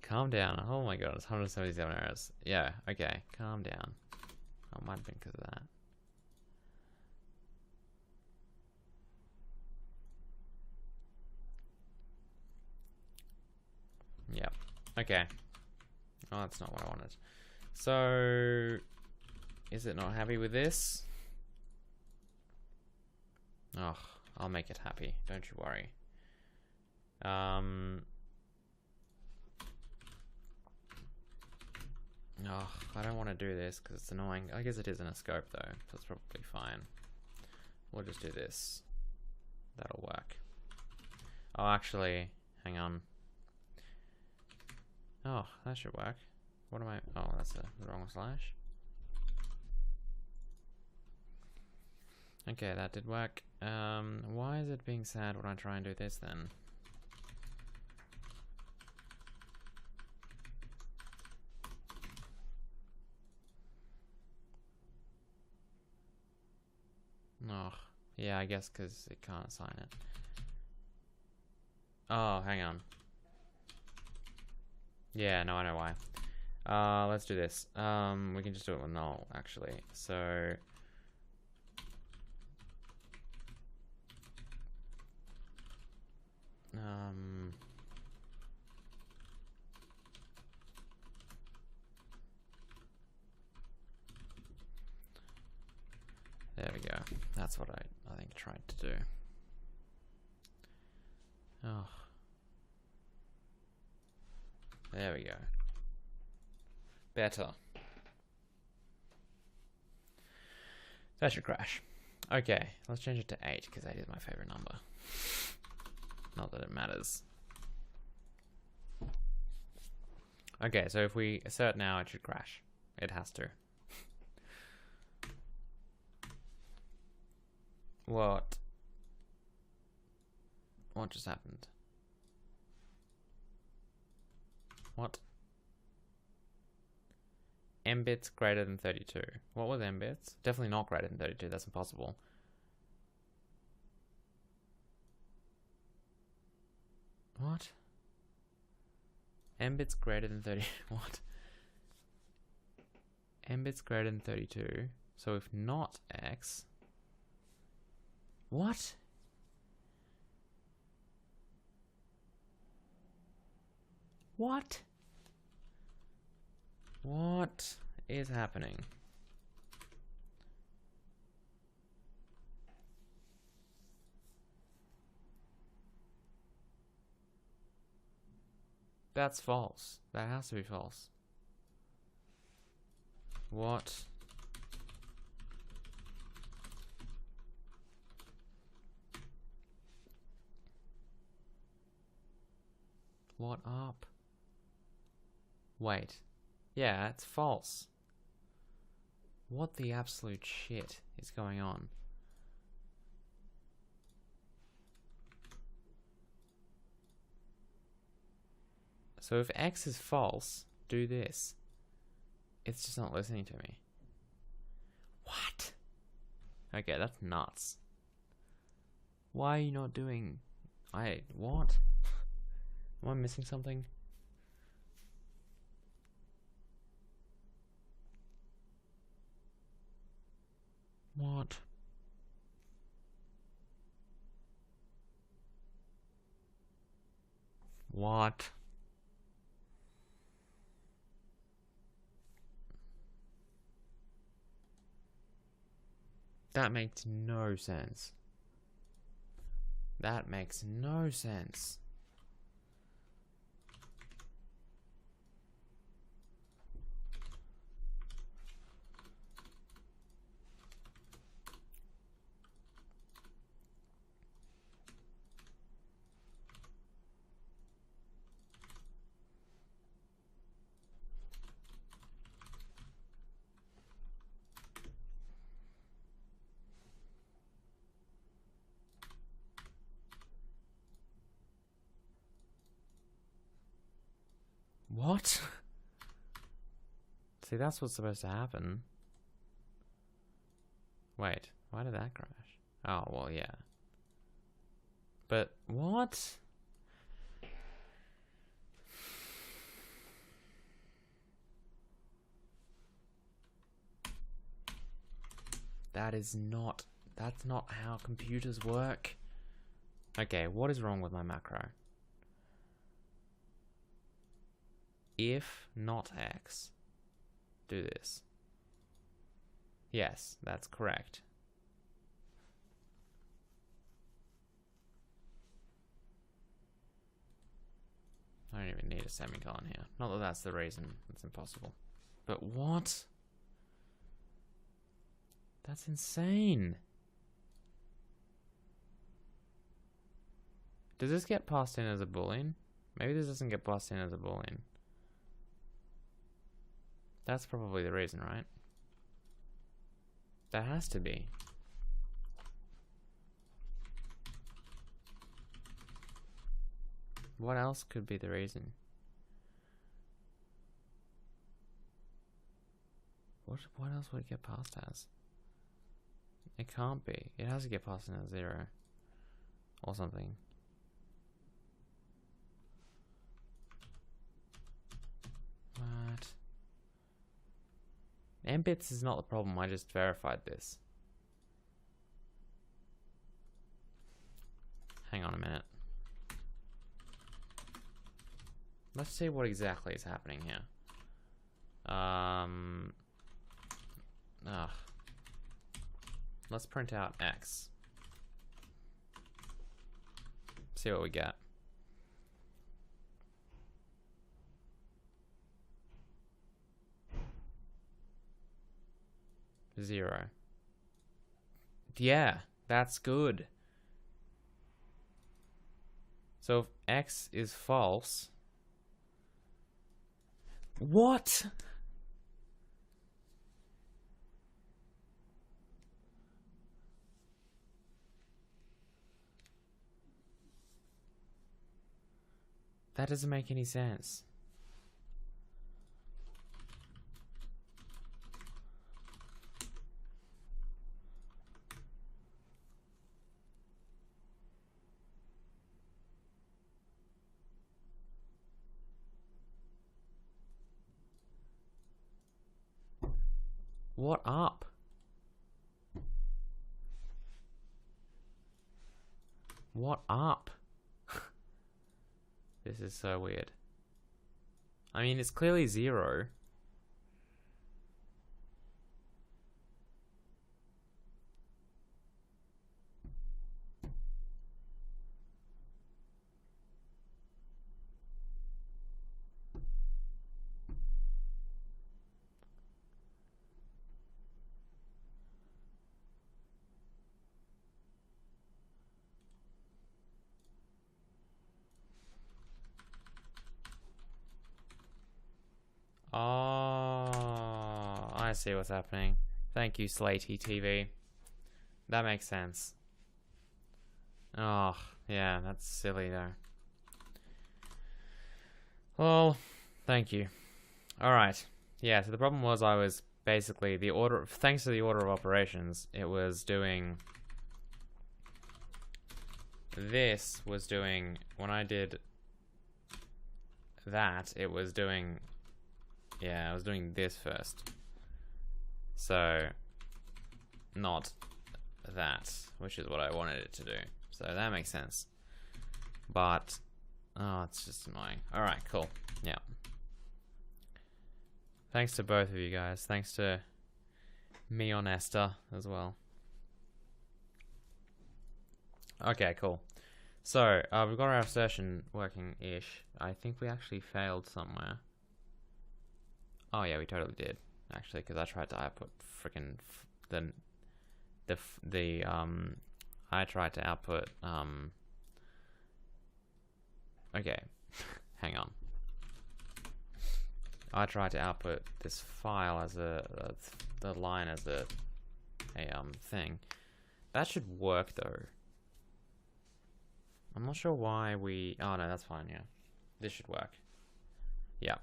Calm down. Oh my god, it's 177 errors. Yeah, okay, calm down. Oh, it might have been because of that. Okay. Oh, that's not what I wanted. So, is it not happy with this? Oh, I'll make it happy. Don't you worry. Oh, I don't want to do this because it's annoying. I guess it is in a scope though, so it's probably fine. We'll just do this. That'll work. Oh, actually, hang on. Oh, that should work. What am I? Oh, that's the wrong slash. Okay, that did work. Why is it being sad when I try and do this then? Oh, yeah, I guess because it can't assign it. Oh, hang on. Yeah, no, I know why. Let's do this. We can just do it with null, actually. So, there we go. That's what I think I tried to do. Oh. There we go. Better. That should crash. Okay, let's change it to 8 because 8 is my favorite number. Not that it matters. Okay, so if we assert now, it should crash. It has to. What? What just happened? What? M bits greater than 32. What was M bits? Definitely not greater than 32. That's impossible. What? M bits greater than 30. What? M bits greater than 32. So if not X. What? What? What is happening? That's false. That has to be false. What? What up? Wait. Yeah, it's false. What the absolute shit is going on? So if X is false, do this. It's just not listening to me. What? Okay, that's nuts. Why are you not doing... what? Am I missing something? What? What? That makes no sense. That makes no sense. What? See, that's what's supposed to happen. Wait, why did that crash? Oh, well, yeah. But, what? That's not how computers work. Okay, what is wrong with my macro? if not X, do this. Yes, that's correct. I don't even need a semicolon here. Not that that's the reason. It's impossible. But what? That's insane. Does this get passed in as a boolean? Maybe this doesn't get passed in as a boolean. That's probably the reason, right? That has to be. What else could be the reason? What else would it get passed as? It can't be. It has to get passed in as 0. Or something. What? Mbits is not the problem, I just verified this. Hang on a minute. Let's see what exactly is happening here. Let's print out X. See what we get. Zero. Yeah, that's good. So if X is false... What? That doesn't make any sense. What up? What up? This is so weird. I mean, it's clearly 0. Oh, I see what's happening. Thank you, Slatey TV. That makes sense. Oh, yeah, that's silly though. Well, thank you. Alright. Yeah, so the problem was I was basically the order, thanks to the order of operations, it was doing... This was doing, when I did that, it was doing... Yeah, I was doing this first. So, not that, which is what I wanted it to do. So that makes sense. But, oh, it's just annoying. Alright, cool. Yeah. Thanks to both of you guys. Thanks to me on Esther as well. Okay, cool. So, we've got our assertion working-ish. I think we actually failed somewhere. Oh yeah, we totally did, actually, because I tried to output freaking I tried to output okay, hang on. I tried to output this file as the line as a thing. That should work though. I'm not sure why we. Oh no, that's fine. Yeah, this should work. Yeah.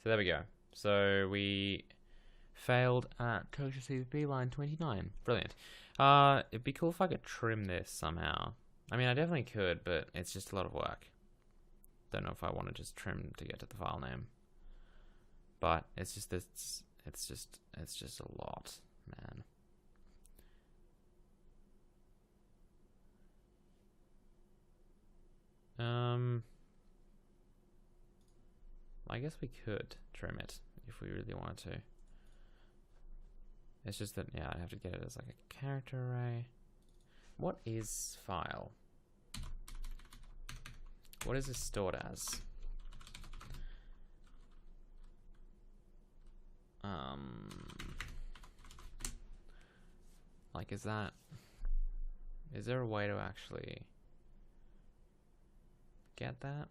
So there we go. So we failed at Kosher CVP line 29. Brilliant. It'd be cool if I could trim this somehow. I mean, I definitely could, but it's just a lot of work. Don't know if I want to just trim to get to the file name. But it's just this. It's just a lot, man. I guess we could trim it if we really wanted to. It's just that, yeah, I have to get it as like a character array. What is file? What is this stored as? Like, is there a way to actually get that?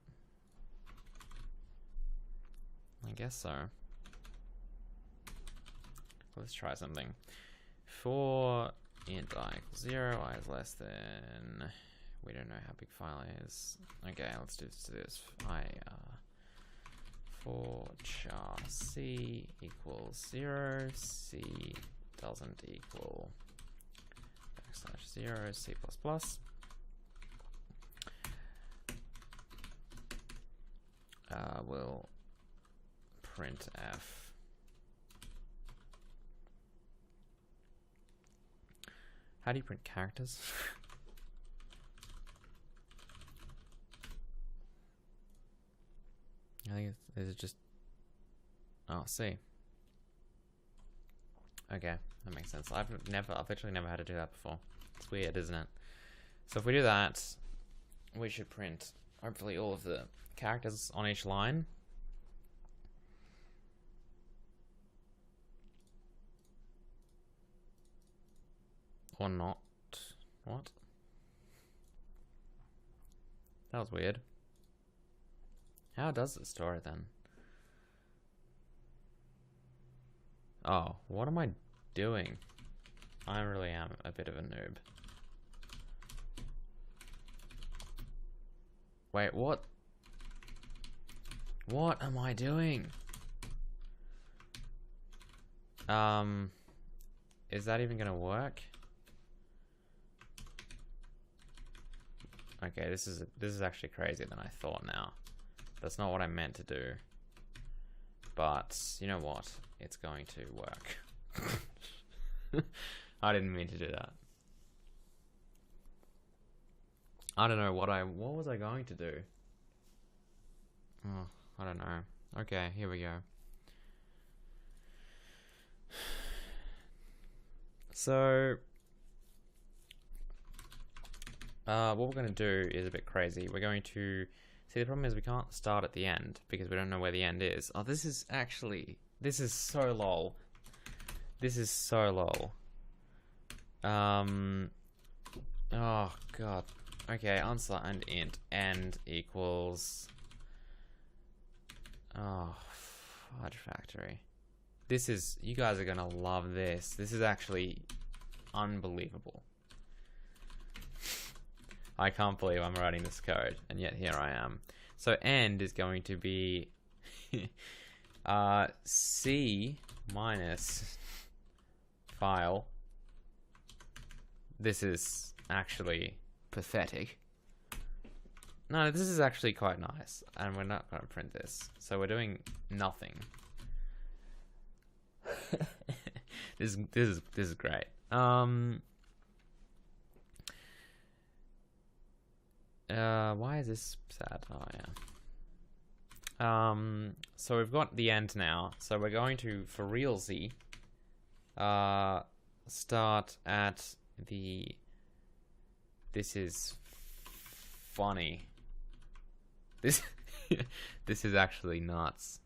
I guess so. Let's try something. For int I equals 0, I is less than, we don't know how big file is. Okay, let's do this. For char c equals 0, c doesn't equal \0 c++. We'll print f. How do you print characters? I think it's just, oh, C. Okay, that makes sense. I've literally never had to do that before. It's weird, isn't it? So if we do that, we should print hopefully all of the characters on each line. Or not. What? That was weird. How does it store it then? Oh, what am I doing? I really am a bit of a noob. Wait, what? What am I doing? Is that even gonna work? Okay, this is actually crazier than I thought now. That's not what I meant to do. But, you know what? It's going to work. I didn't mean to do that. I don't know what was I going to do? Oh, I don't know. Okay, here we go. So, what we're going to do is a bit crazy. We're going to, see, the problem is we can't start at the end because we don't know where the end is. Oh, this is so lol. This is so lol. Oh god. Okay, answer and int end equals, oh, fudge factory. This is, you guys are gonna love this. This is actually unbelievable. I can't believe I'm writing this code, and yet here I am. So end is going to be C minus file. This is actually pathetic. No, this is actually quite nice, and we're not going to print this. So we're doing nothing. This is great. Why is this sad? Oh yeah. So we've got the end now. So we're going to, for realsy, start at the, this is funny. This this is actually nuts.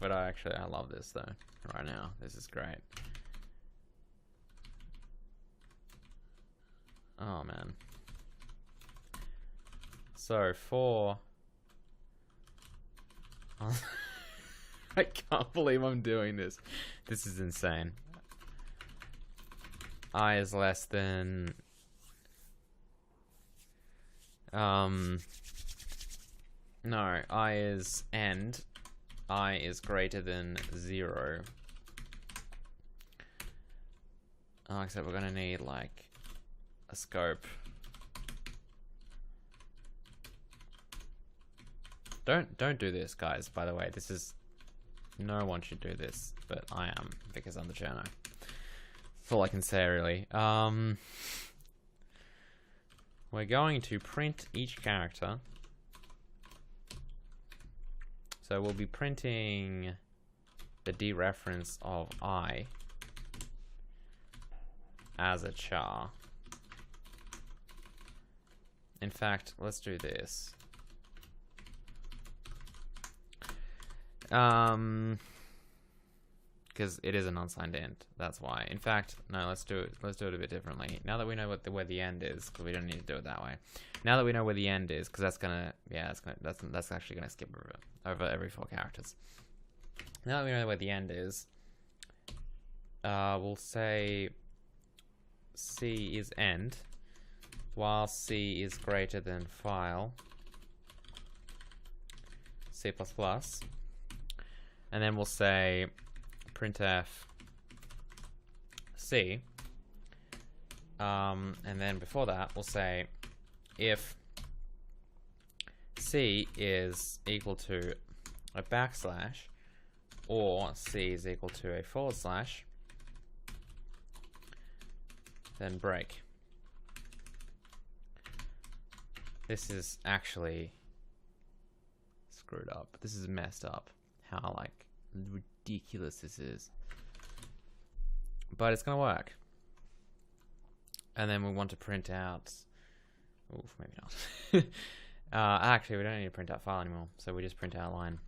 But I love this though, right now. This is great. Oh man. So for, I can't believe I'm doing this. This is insane. I is less than, no, I is end. I is greater than 0. Oh, except we're gonna need like a scope. Don't do this, guys. By the way, this is No one should do this, but I am, because I'm the journo. That's all I can say, really. We're going to print each character. So we'll be printing the dereference of I as a char. In fact, let's do this. Because it is an unsigned int. That's why. In fact, no. Let's do it a bit differently. Now that we know where the end is, because we don't need to do it that way. Now that we know where the end is, because that's actually gonna skip over every 4 characters. Now that we know where the end is, we'll say C is end, while C is greater than file C++, and then we'll say printf C, and then before that we'll say if C is equal to a backslash or C is equal to a /, then break. This is actually screwed up. This is messed up. How like ridiculous this is. But it's gonna work. And then we want to print out. Oof, maybe not. Actually, we don't need to print out file anymore, so we just print out line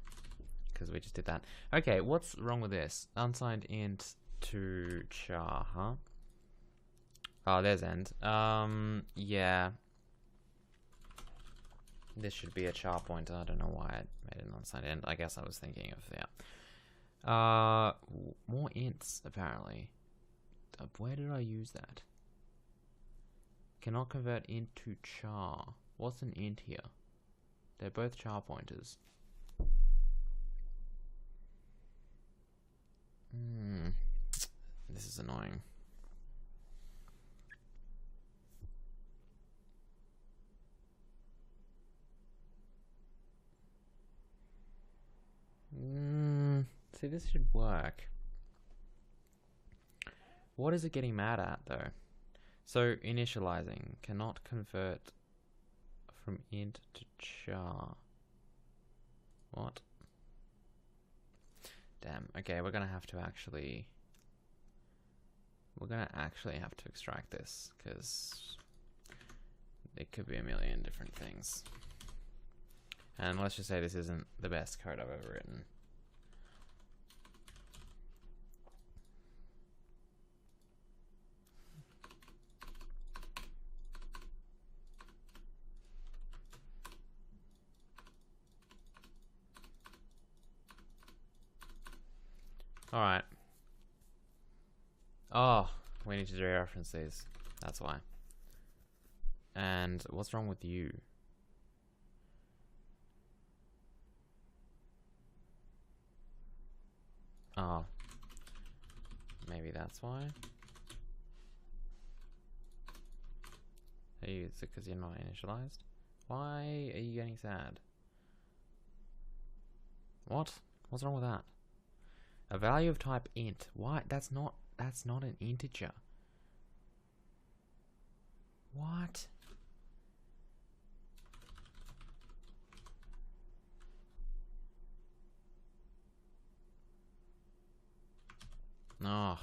because we just did that. Okay, what's wrong with this? Unsigned int to char, huh? Oh, there's end. Yeah. This should be a char pointer. I don't know why I made an unsigned int. I guess I was thinking of, yeah. More ints, apparently. Where did I use that? Cannot convert int to char. What's an int here? They're both char pointers. This is annoying. See, this should work. What is it getting mad at, though? So, initializing. Cannot convert from int to char. What? Damn. Okay, we're gonna have to actually... We're gonna actually have to extract this, because it could be a million different things. And let's just say this isn't the best code I've ever written. Alright. Oh, we need to dereference these. That's why. And what's wrong with you? Oh. Maybe that's why? Is it because you're not initialized? Why are you getting sad? What? What's wrong with that? A value of type int. Why? That's not an integer. What? Ugh.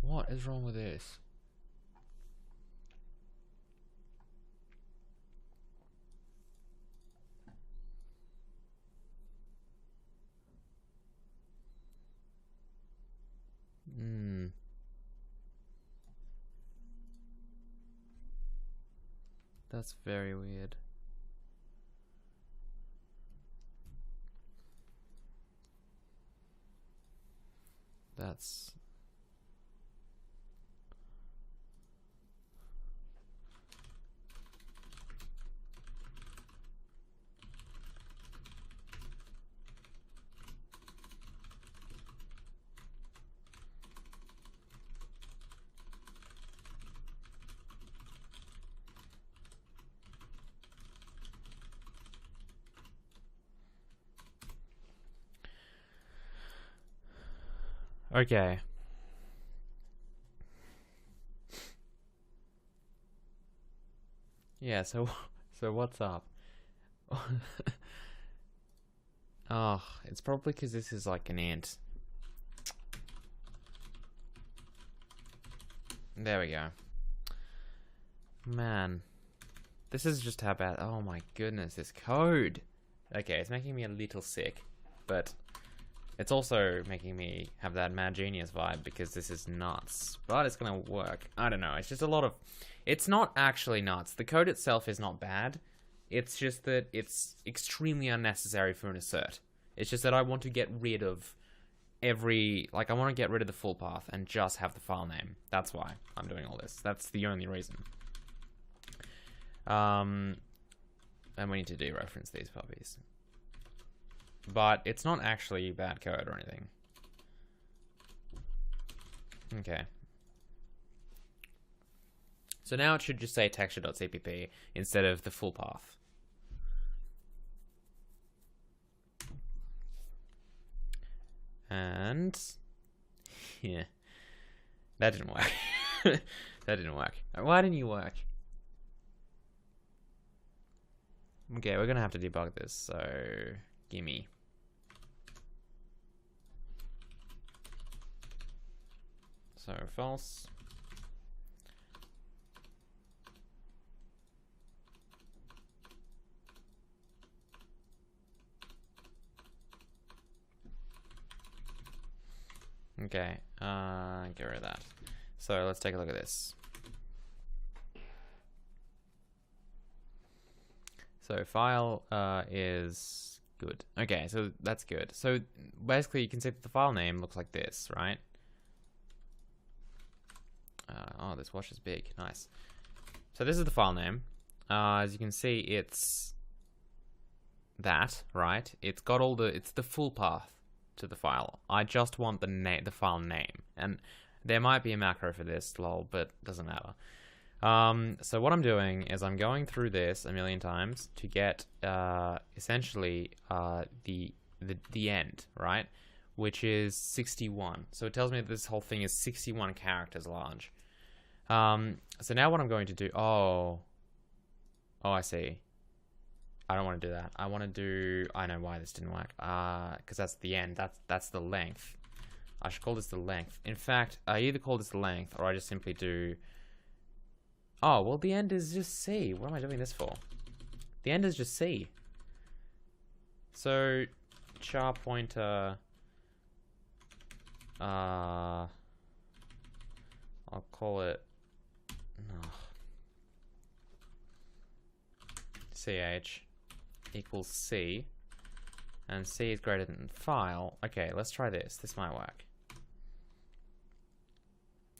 What is wrong with this? That's very weird. That's... Okay. Yeah, so what's up? Oh, it's probably because this is like an int. There we go. Man. This is just how bad. Oh my goodness, this code. Okay, it's making me a little sick, but it's also making me have that Mad Genius vibe because this is nuts. But it's gonna work. I don't know. It's just a lot of. It's not actually nuts. The code itself is not bad. It's just that it's extremely unnecessary for an assert. It's just that I want to get rid of every. Like, I want to get rid of the full path and just have the file name. That's why I'm doing all this. That's the only reason. And we need to dereference these puppies. But it's not actually bad code or anything. Okay. So now it should just say texture.cpp instead of the full path. And yeah, that didn't work. That didn't work. Why didn't you work? Okay, we're gonna have to debug this, so gimme. So false. Okay, get rid of that. So let's take a look at this. So file is good. Okay, so that's good. So basically you can see that the file name looks like this, right? Oh, this watch is big. Nice. So this is the file name. As you can see, it's that, right? It's got all the, it's the full path to the file. I just want the file name. And there might be a macro for this, lol, but doesn't matter. So what I'm doing is I'm going through this a million times to get essentially the end, right? Which is 61. So it tells me that this whole thing is 61 characters large. So now what I'm going to do, oh I see. I don't want to do that. I want to do, I know why this didn't work. Because that's the end. That's the length. I should call this the length. In fact, I either call this the length or I just simply do. Oh, well, the end is just C. What am I doing this for? The end is just C. So, char pointer. I'll call it. CH equals C. And C is greater than file. Okay, let's try this. This might work.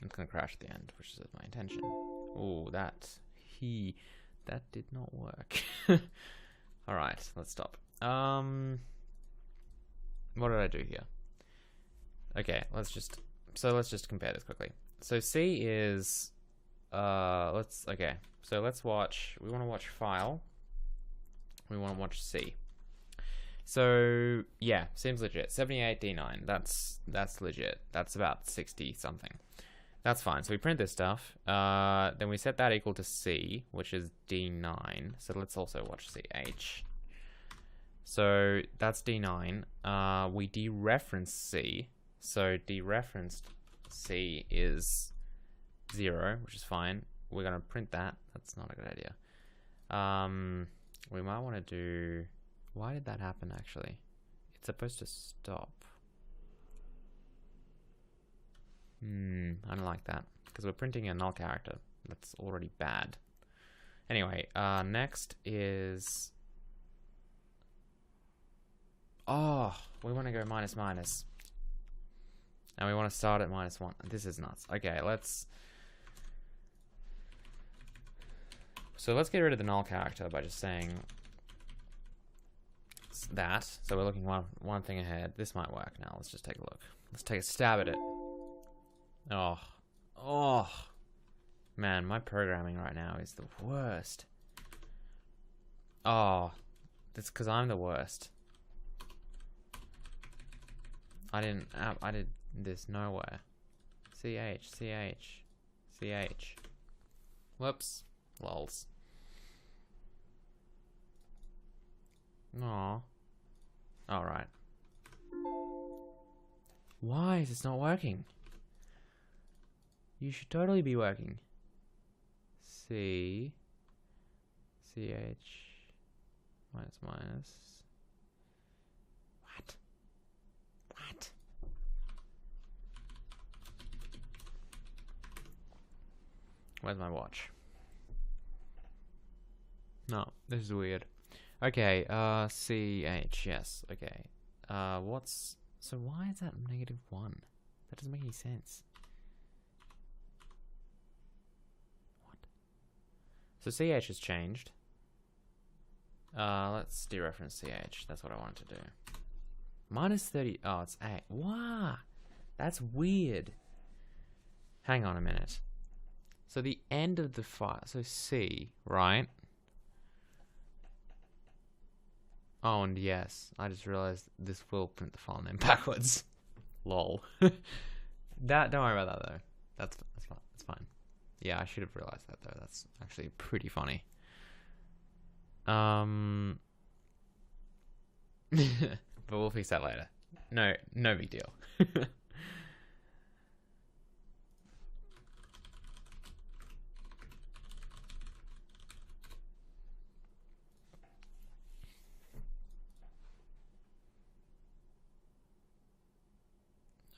It's gonna crash at the end, which is my intention. Oh, that did not work. Alright, let's stop. What did I do here? Okay, let's just compare this quickly. So C is okay. So let's watch, we want to watch file. We want to watch C. So yeah, seems legit. 78 D9. That's legit. That's about 60 something. That's fine. So we print this stuff. Then we set that equal to C, which is D9. So let's also watch CH. So that's D9. We dereference C. So dereferenced C is 0, which is fine. We're gonna print that. That's not a good idea. We might want to do. Why did that happen? Actually, it's supposed to stop. I don't like that because we're printing a null character. That's already bad. Anyway, next is. Oh, we want to go minus minus. And we want to start at -1. This is nuts. Okay, let's. So let's get rid of the null character by just saying that. So we're looking one thing ahead. This might work now. Let's just take a look. Let's take a stab at it. Oh. Man, my programming right now is the worst. Oh, that's because I'm the worst. I did this nowhere. CH. Whoops. Lols. Aw. Alright. Why is this not working? You should totally be working. CH minus. What? Where's my watch? No, this is weird. Okay, CH, yes, okay. So why is that -1? That doesn't make any sense. What? So CH has changed. Let's dereference CH. That's what I wanted to do. -30. Oh, it's 8. Wow, that's weird. Hang on a minute. So the end of the file. So C, right? Oh, and yes, I just realized this will print the file name backwards. Lol. Don't worry about that though. That's fine. That's fine. Yeah, I should have realized that though. That's actually pretty funny. But we'll fix that later. No big deal.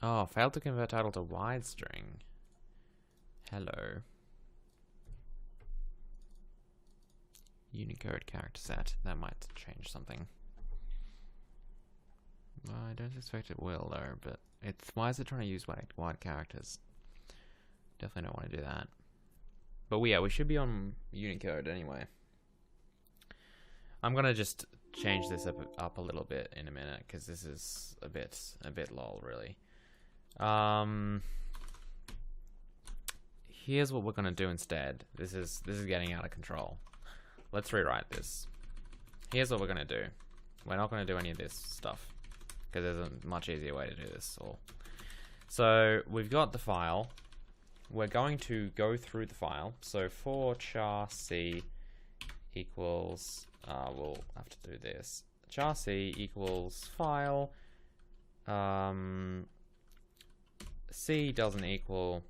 Oh, failed to convert title to wide string. Hello. Unicode character set. That might change something. Well, I don't expect it will though, but why is it trying to use wide characters? Definitely don't want to do that. But we should be on Unicode anyway. I'm gonna just change this up a little bit in a minute because this is a bit lol really. Here's what we're gonna do instead. This is getting out of control. Let's rewrite this. Here's what we're gonna do. We're not gonna do any of this stuff because there's a much easier way to do this. So we've got the file. We're going to go through the file. So for char c equals, we'll have to do this. Char c equals file. C doesn't equal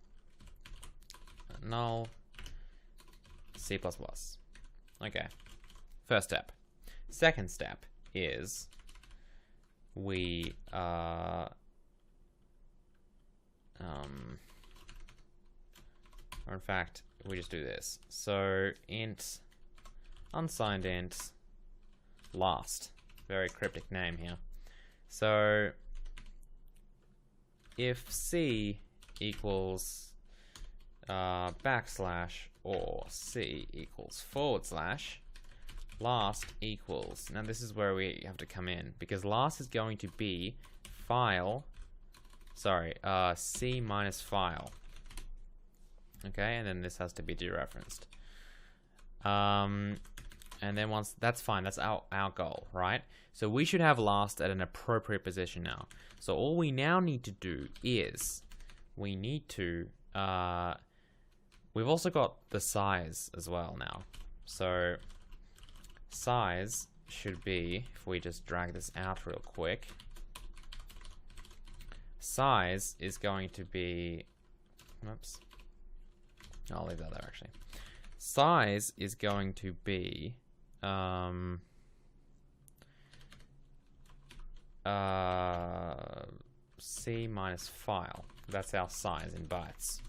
null. C++. Okay. First step. Second step is we or in fact we just do this. So int unsigned int last. Very cryptic name here. So if C equals backslash or C equals / last equals, now this is where we have to come in because last is going to be C minus file. Okay, and then this has to be dereferenced. And then once that's fine, that's our goal, right? So we should have last at an appropriate position now. So all we now need to do is we need to we've also got the size as well now. So size should be, if we just drag this out real quick, size is going to be, oops, I'll leave that there actually. Size is going to be C minus file. That's our size in bytes.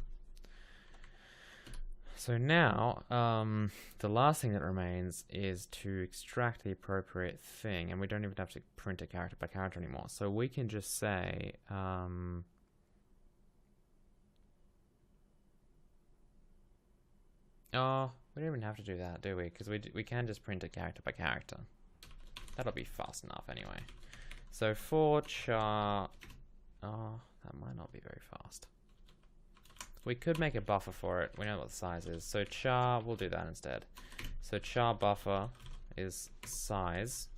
So now, the last thing that remains is to extract the appropriate thing, and we don't even have to print it character by character anymore. So we can just say, oh, we don't even have to do that, do we? Because we can just print it character by character. That'll be fast enough anyway. So for char, oh, that might not be very fast. We could make a buffer for it. We know what the size is. So char, we'll do that instead. So char buffer is size.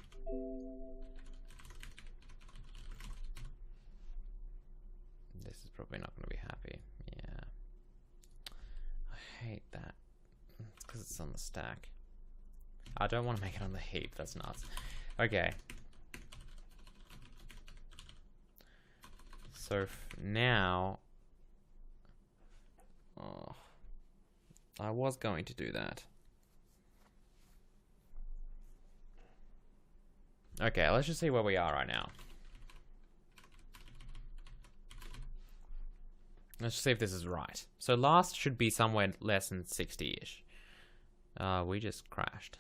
This probably not going to be happy. Yeah. I hate that. It's because it's on the stack. I don't want to make it on the heap. That's nuts. Okay. So now... Oh, I was going to do that. Okay, let's just see where we are right now. Let's just see if this is right. So last should be somewhere less than 60-ish. We just crashed.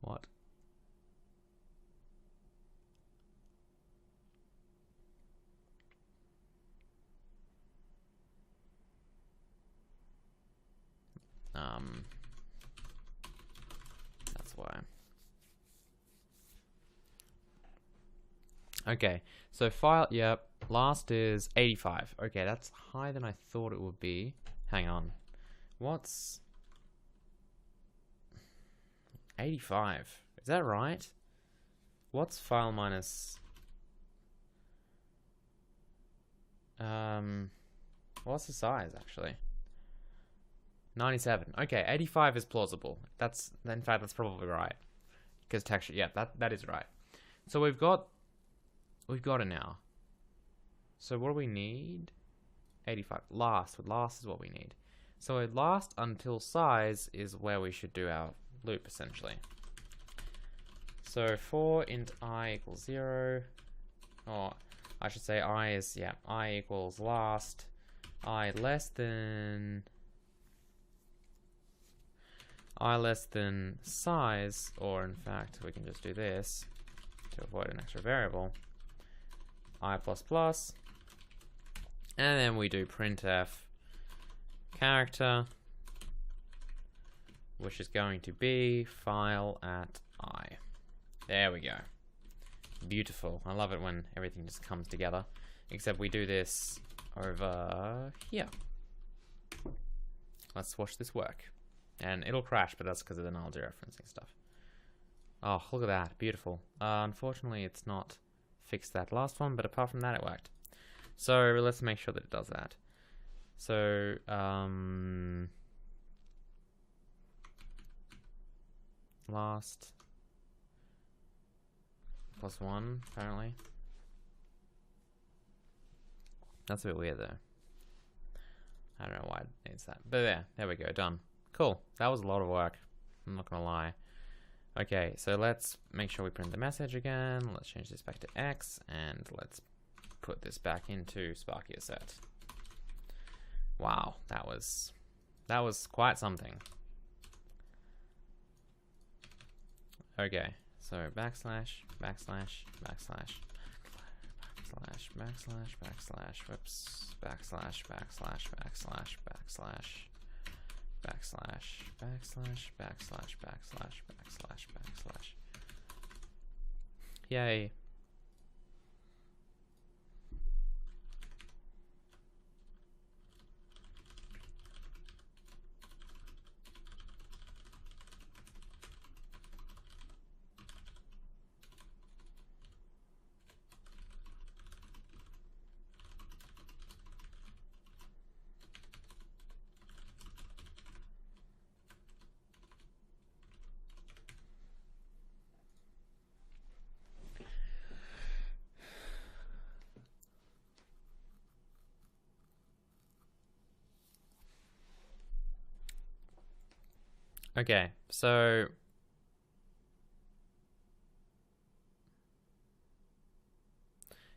What? That's why. Okay, so file, yep, last is 85. Okay, that's higher than I thought it would be. Hang on. What's 85? Is that right? What's file minus... what's the size, actually? 97. Okay, 85 is plausible. That's, in fact, that's probably right. Because texture, yeah, that is right. So we've got it now. So what do we need? 85. Last is what we need. So last until size is where we should do our loop, essentially. So for int I equals 0, or I should say I is, yeah, I equals last, I less than size, or in fact we can just do this to avoid an extra variable, I++, and then we do printf character, which is going to be file at I. There we go. Beautiful. I love it when everything just comes together. Except we do this over here. Let's watch this work. And it'll crash, but that's because of the null dereferencing stuff. Oh, look at that. Beautiful. Unfortunately, it's not fixed that last one, but apart from that, it worked. So let's make sure that it does that. So, last +1, apparently. That's a bit weird, though. I don't know why it needs that. But there we go, done. Cool. That was a lot of work. I'm not gonna lie. Okay, so let's make sure we print the message again. Let's change this back to X, and let's put this back into Sparky assert. Wow, that was quite something. Okay, so backslash, backslash, backslash, backslash, backslash, backslash, whoops, backslash, backslash, backslash, backslash, backslash, backslash, backslash, backslash, backslash, backslash. Yay. Okay, so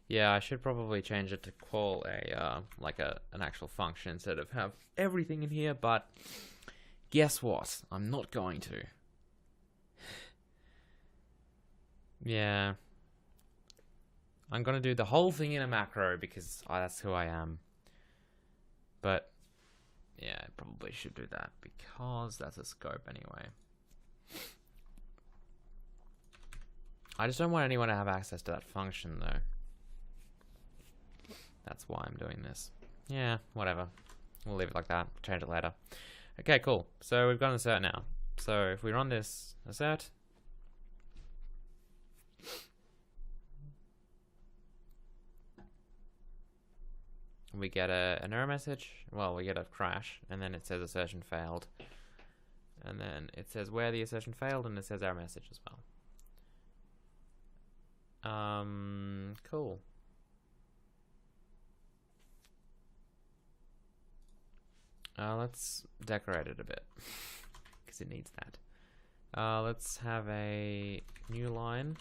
yeah, I should probably change it to call a like an actual function instead of have everything in here, but guess what? I'm not going to. Yeah. I'm gonna do the whole thing in a macro because that's who I am. But yeah, I probably should do that because that's a scope anyway. I just don't want anyone to have access to that function though. That's why I'm doing this. Yeah, whatever. We'll leave it like that. Change it later. Okay, cool. So we've got an assert now. So if we run this assert, we get an error message. Well, we get a crash, and then it says assertion failed. And then it says where the assertion failed, and it says error message as well. Cool. Let's decorate it a bit, because it needs that. Let's have a new line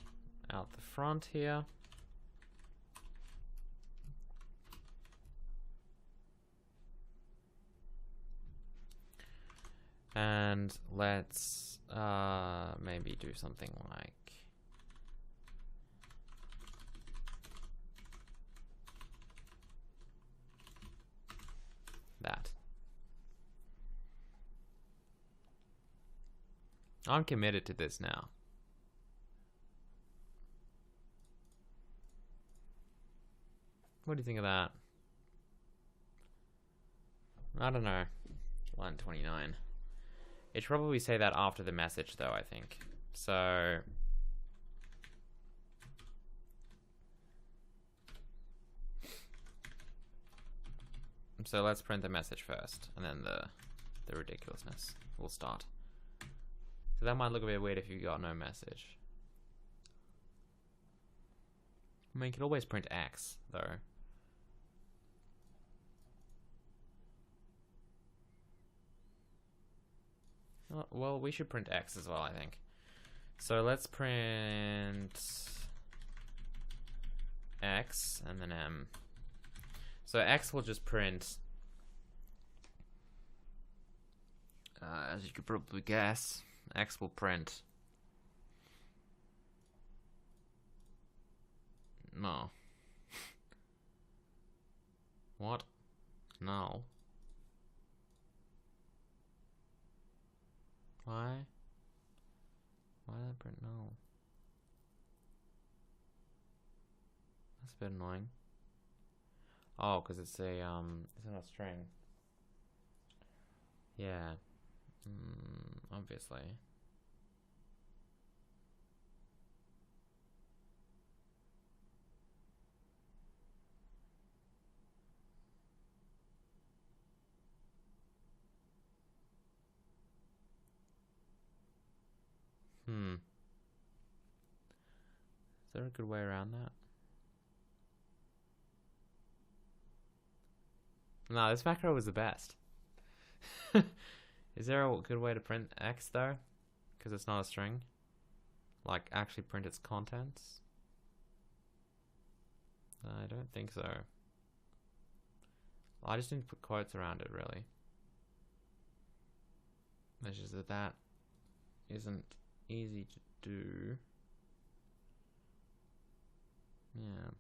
out the front here. And let's maybe do something like that. I'm committed to this now. What do you think of that? I don't know. Line 29. It should probably say that after the message, though, I think. So let's print the message first, and then the ridiculousness will start. So that might look a bit weird if you got no message. I mean, you could always print X, though. Well, we should print X as well, I think. So let's print X and then M. So X will just print, as you could probably guess, X will print no. What? No. Why? Why did I print no? That's a bit annoying. Oh, because it's a it's not a string. Yeah. Obviously. Is there a good way around that? No, this macro was the best. Is there a good way to print X though? Because it's not a string? Like actually print its contents? I don't think so. I just need to put quotes around it, really. It's just that isn't easy to do. Yeah.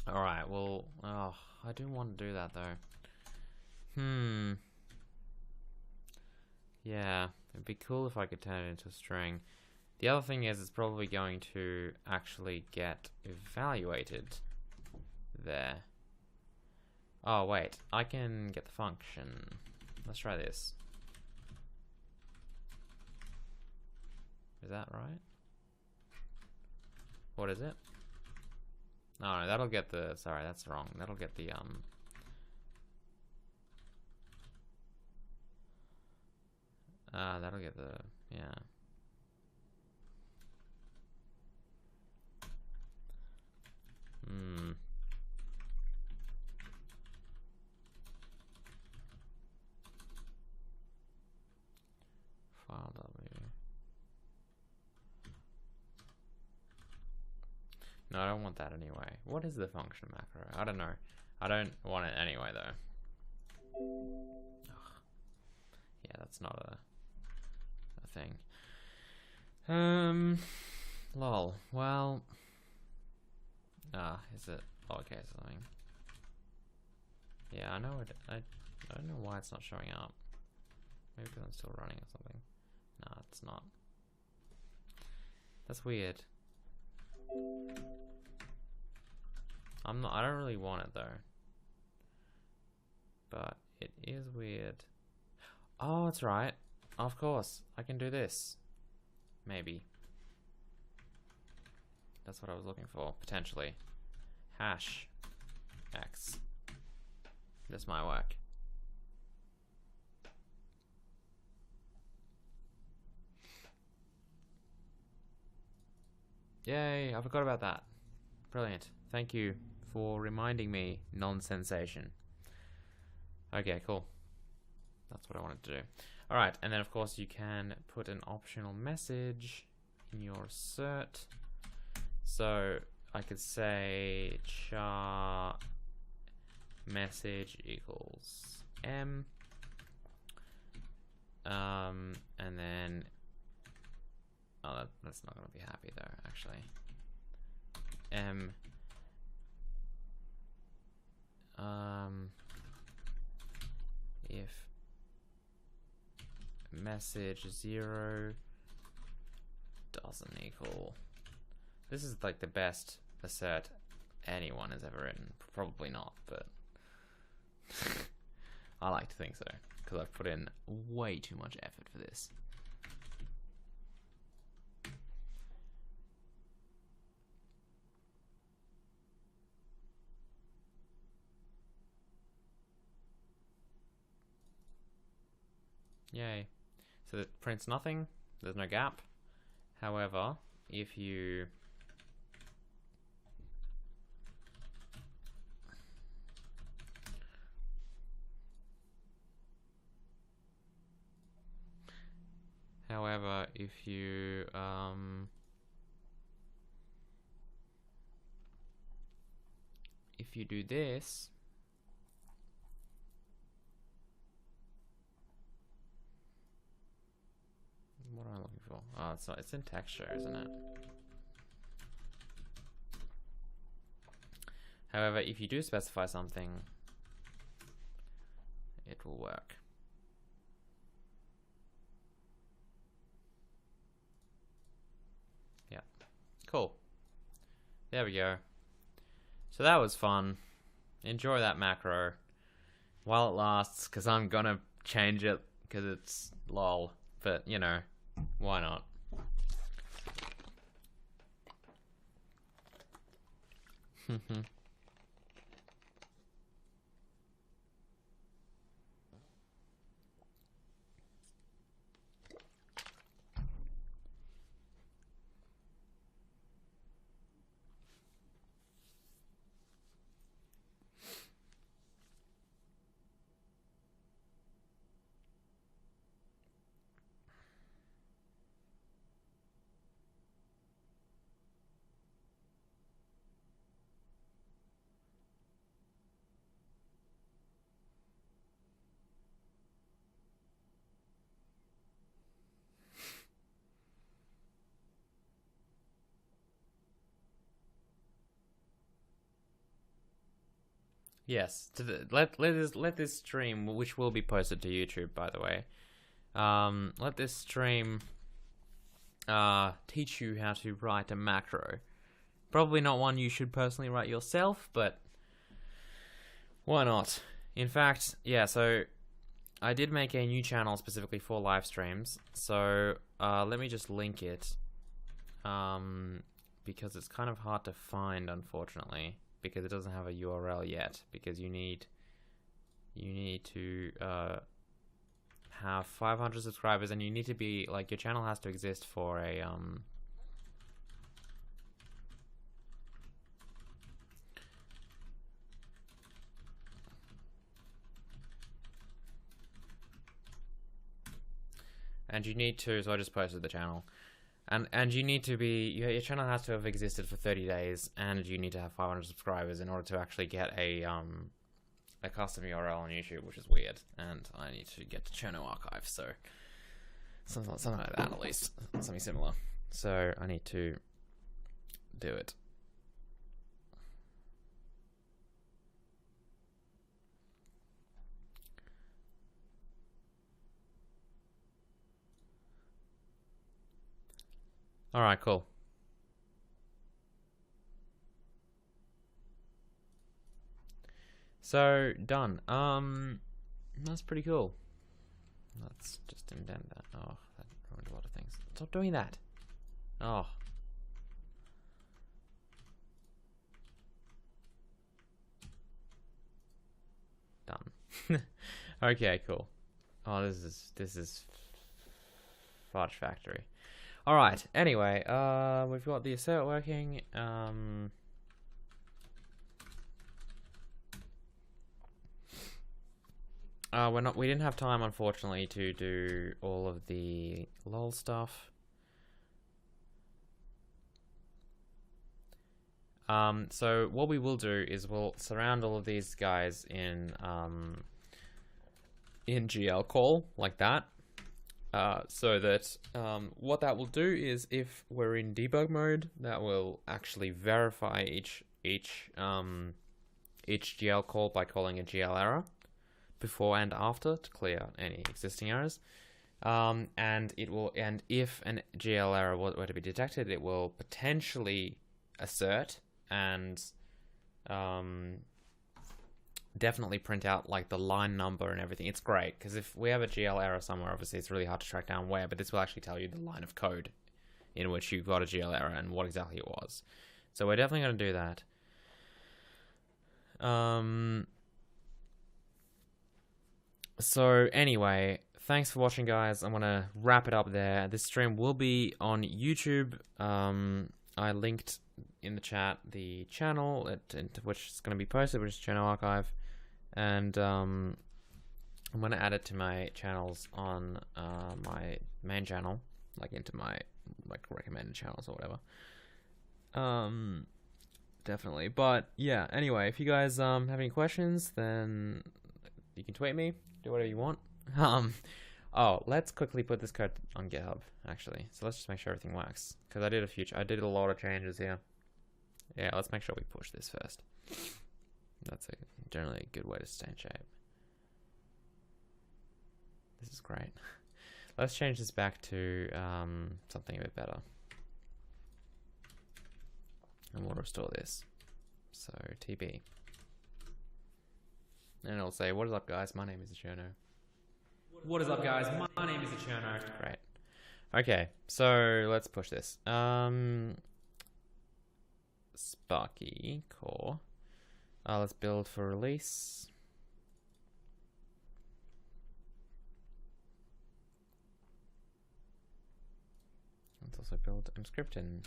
Alright, well, oh, I do want to do that though. Yeah, it'd be cool if I could turn it into a string. The other thing is, it's probably going to actually get evaluated there. Oh, wait, I can get the function. Let's try this. Is that right? What is it? No, that'll get the, sorry, that's wrong. That'll get the, that'll get the, yeah. File W. No, I don't want that anyway. What is the function macro? I don't know. I don't want it anyway, though. Ugh. Yeah, that's not a thing. Lol. Well. Is it lowercase or something? Yeah, I know it. I don't know why it's not showing up. Maybe because I'm still running or something. No, it's not. That's weird. I don't really want it though. But it is weird. Oh, that's right. Of course. I can do this. Maybe. That's what I was looking for, potentially. hash x. This might work. Yay, I forgot about that. Brilliant. Thank you for reminding me, non-sensation. Okay, cool. That's what I wanted to do. Alright, and then of course you can put an optional message in your assert. So I could say char message equals m, and then that's not going to be happy though, actually. M if message 0 doesn't equal, this is like the best assert anyone has ever written. Probably not, but I like to think so, because I've put in way too much effort for this. Yay. So it prints nothing, there's no gap. However, if you if you do this, what am I looking for? Oh, it's in texture, isn't it? However, if you do specify something, it will work. Yeah, cool. There we go. So that was fun. Enjoy that macro while it lasts, because I'm gonna change it because it's lol. But you know, why not? Yes, to the, let this stream, which will be posted to YouTube, by the way. Let this stream teach you how to write a macro. Probably not one you should personally write yourself, but why not? In fact, yeah, so I did make a new channel specifically for live streams. So let me just link it, because it's kind of hard to find, unfortunately, because it doesn't have a URL yet, because you need to have 500 subscribers, and you need to be, like, your channel has to exist for a and you need to, so I just posted the channel. And you need to be, your channel has to have existed for 30 days, and you need to have 500 subscribers in order to actually get a custom URL on YouTube, which is weird. And I need to get to Cherno Archive, so something like that, at least, something similar. So I need to do it. All right, cool. So done. That's pretty cool. Let's just indent that. Oh, that ruined a lot of things. Stop doing that. Oh. Okay, cool. Oh, this is Fudge Factory. All right. Anyway, we've got the assert working. We didn't have time, unfortunately, to do all of the lol stuff. So what we will do is we'll surround all of these guys in GL call like that. So that what that will do is if we're in debug mode, that will actually verify each GL call by calling a GL error before and after to clear any existing errors. And if an GL error were to be detected, it will potentially assert and definitely print out like the line number and everything. It's great because if we have a GL error somewhere, obviously it's really hard to track down where, but this will actually tell you the line of code in which you got a GL error and what exactly it was. So we're definitely going to do that. So anyway, thanks for watching, guys. I'm going to wrap it up there. This stream will be on YouTube. I linked in the chat the channel into which is going to be posted, which is Channel Archive, and I'm going to add it to my channels on my main channel, like into my recommended channels or whatever. Definitely. But yeah, anyway, if you guys have any questions, then you can tweet me, do whatever you want. Oh, let's quickly put this code on GitHub, actually. So let's just make sure everything works. Because I did a lot of changes here. Yeah, let's make sure we push this first. That's generally a good way to stay in shape. This is great. Let's change this back to something a bit better. And we'll restore this. So, TB. And it'll say, what is up, guys? My name is Acherno. What is up, guys? My name is Acherno. Great. Okay, so let's push this. Sparky core. Let's build for release. Let's also build Emscripten.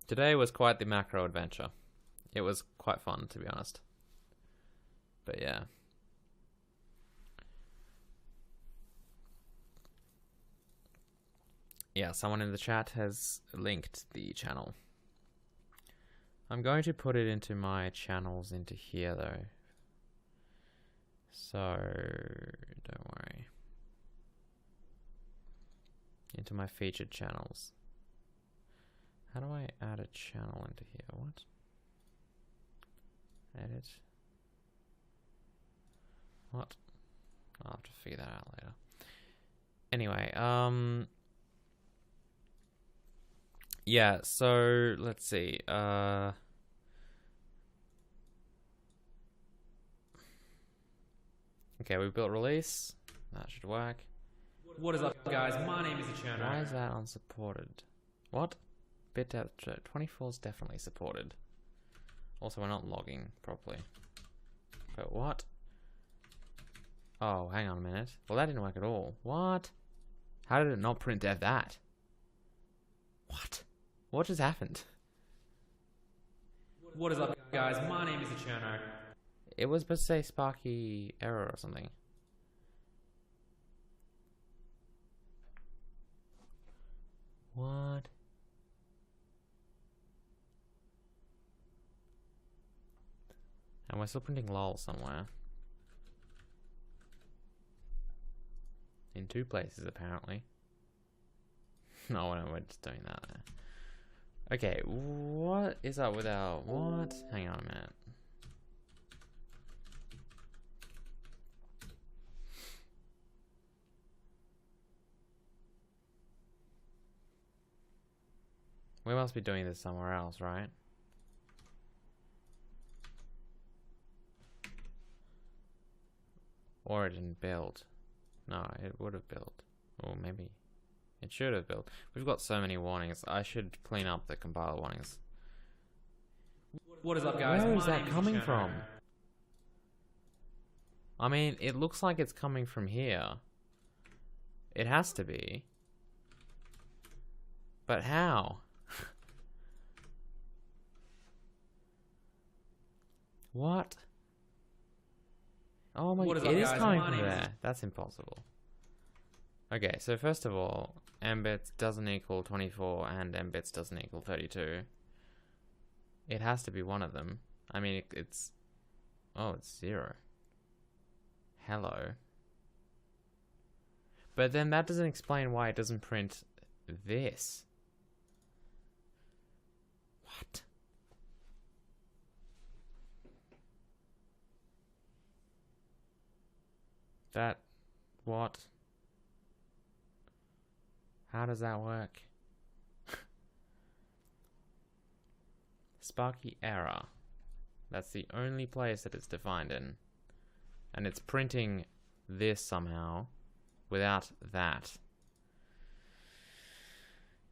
Today was quite the macro adventure. It was quite fun, to be honest. But yeah. Yeah, someone in the chat has linked the channel. I'm going to put it into my channels into here, though. So, don't worry. Into my featured channels. How do I add a channel into here? What? Edit. What? I'll have to figure that out later. Anyway, yeah, so let's see. Okay, we built release. That should work. What is up, guys? My name is Acherno. Why is that unsupported? What? Bit 24 is definitely supported. Also, we're not logging properly. But what? Oh, hang on a minute. Well, that didn't work at all. What? How did it not print that? What? What just happened? What is up, guys? My name is Acherno. It was supposed to say Sparky error or something. What? And we're still printing lol somewhere. In 2 places, apparently. No, we're just doing that there. Okay, what is up with our... What? Hang on a minute. We must be doing this somewhere else, right? Or it didn't build. No, it would have built. Or maybe it should have built. We've got so many warnings. I should clean up the compiler warnings. What is up, guys? Where is that coming from? I mean, it looks like it's coming from here. It has to be. But how? What? Oh my god, it is coming from there. That's impossible. Okay, so first of all, mbits doesn't equal 24 and mbits doesn't equal 32. It has to be one of them. I mean, it's... Oh, it's 0. Hello. But then that doesn't explain why it doesn't print this. What? That... What? How does that work? Sparky error. That's the only place that it's defined in. And it's printing this somehow without that.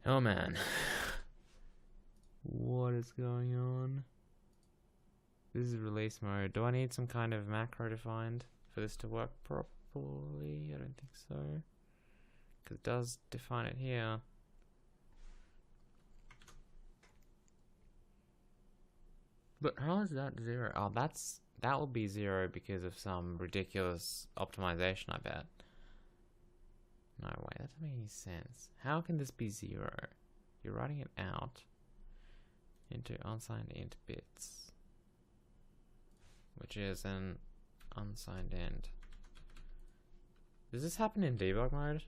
Oh man. What is going on? This is release mode. Do I need some kind of macro defined for this to work properly? I don't think so. Because it does define it here. But how is that 0? Oh, that will be 0 because of some ridiculous optimization, I bet. No way, that doesn't make any sense. How can this be 0? You're writing it out into unsigned int bits, which is an unsigned int. Does this happen in debug mode?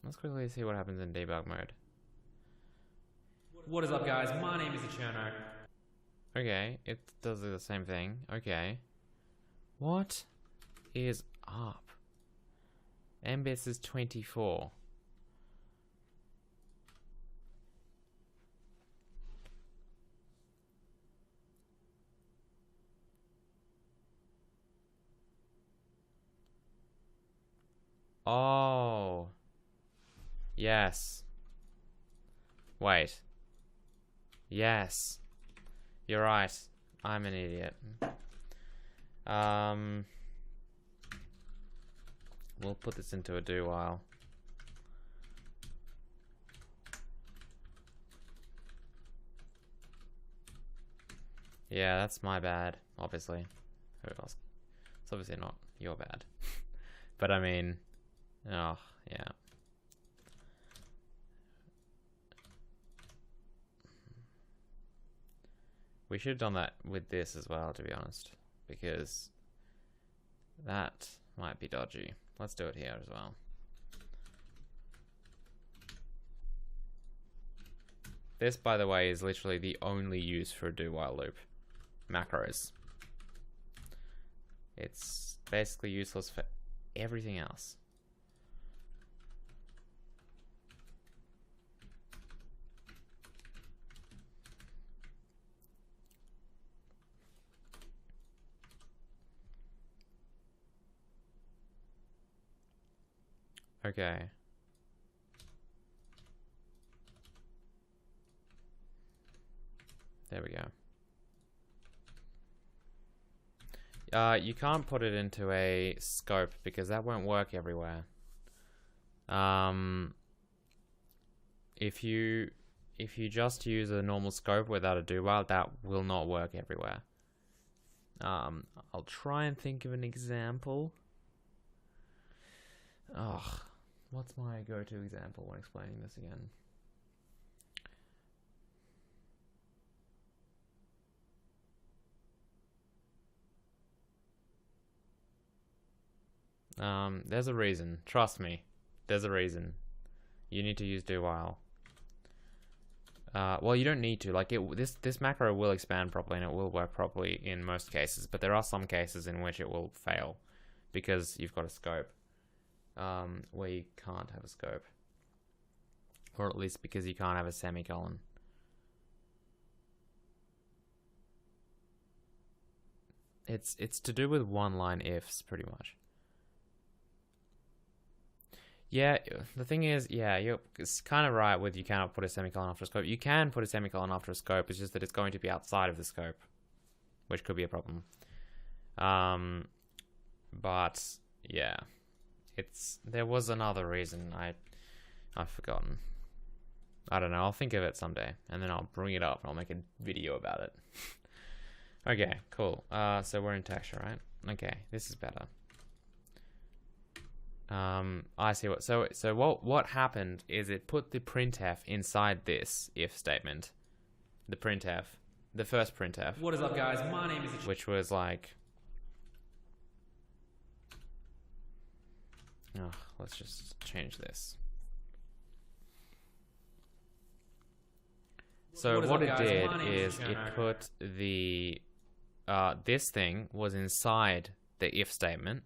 Let's quickly see what happens in debug mode. What is up, guys? My name is Eterno. Okay, it does the same thing. Okay. What is up? mbits is 24. Oh. Yes. Wait. Yes. You're right. I'm an idiot. We'll put this into a do while. Yeah, that's my bad, obviously. Who else? It's obviously not your bad. But I mean, oh, yeah. We should have done that with this as well, to be honest, because that might be dodgy. Let's do it here as well. This, by the way, is literally the only use for a do-while loop. Macros. It's basically useless for everything else. Okay. There we go. You can't put it into a scope because that won't work everywhere. If you just use a normal scope without a do-while, that will not work everywhere. I'll try and think of an example. Ugh. What's my go-to example when explaining this again? There's a reason. Trust me. There's a reason. You need to use do while. Well, you don't need to. Like this macro will expand properly and it will work properly in most cases, but there are some cases in which it will fail because you've got a scope. Where you can't have a scope, or at least because you can't have a semicolon. It's to do with one-line ifs, pretty much. Yeah, the thing is, yeah, you're kind of right with you cannot put a semicolon after a scope. You can put a semicolon after a scope, it's just that it's going to be outside of the scope, which could be a problem. But yeah, there was another reason I've forgotten. I don't know, I'll think of it someday, and then I'll bring it up and I'll make a video about it. Okay, cool. So we're in texture, right? Okay, this is better. I see what. So what happened is it put the printf inside this if statement. The printf, the first printf. What is up, guys? My name is... Which was like... Oh, let's just change this. So what it did is it put the... this thing was inside the if statement.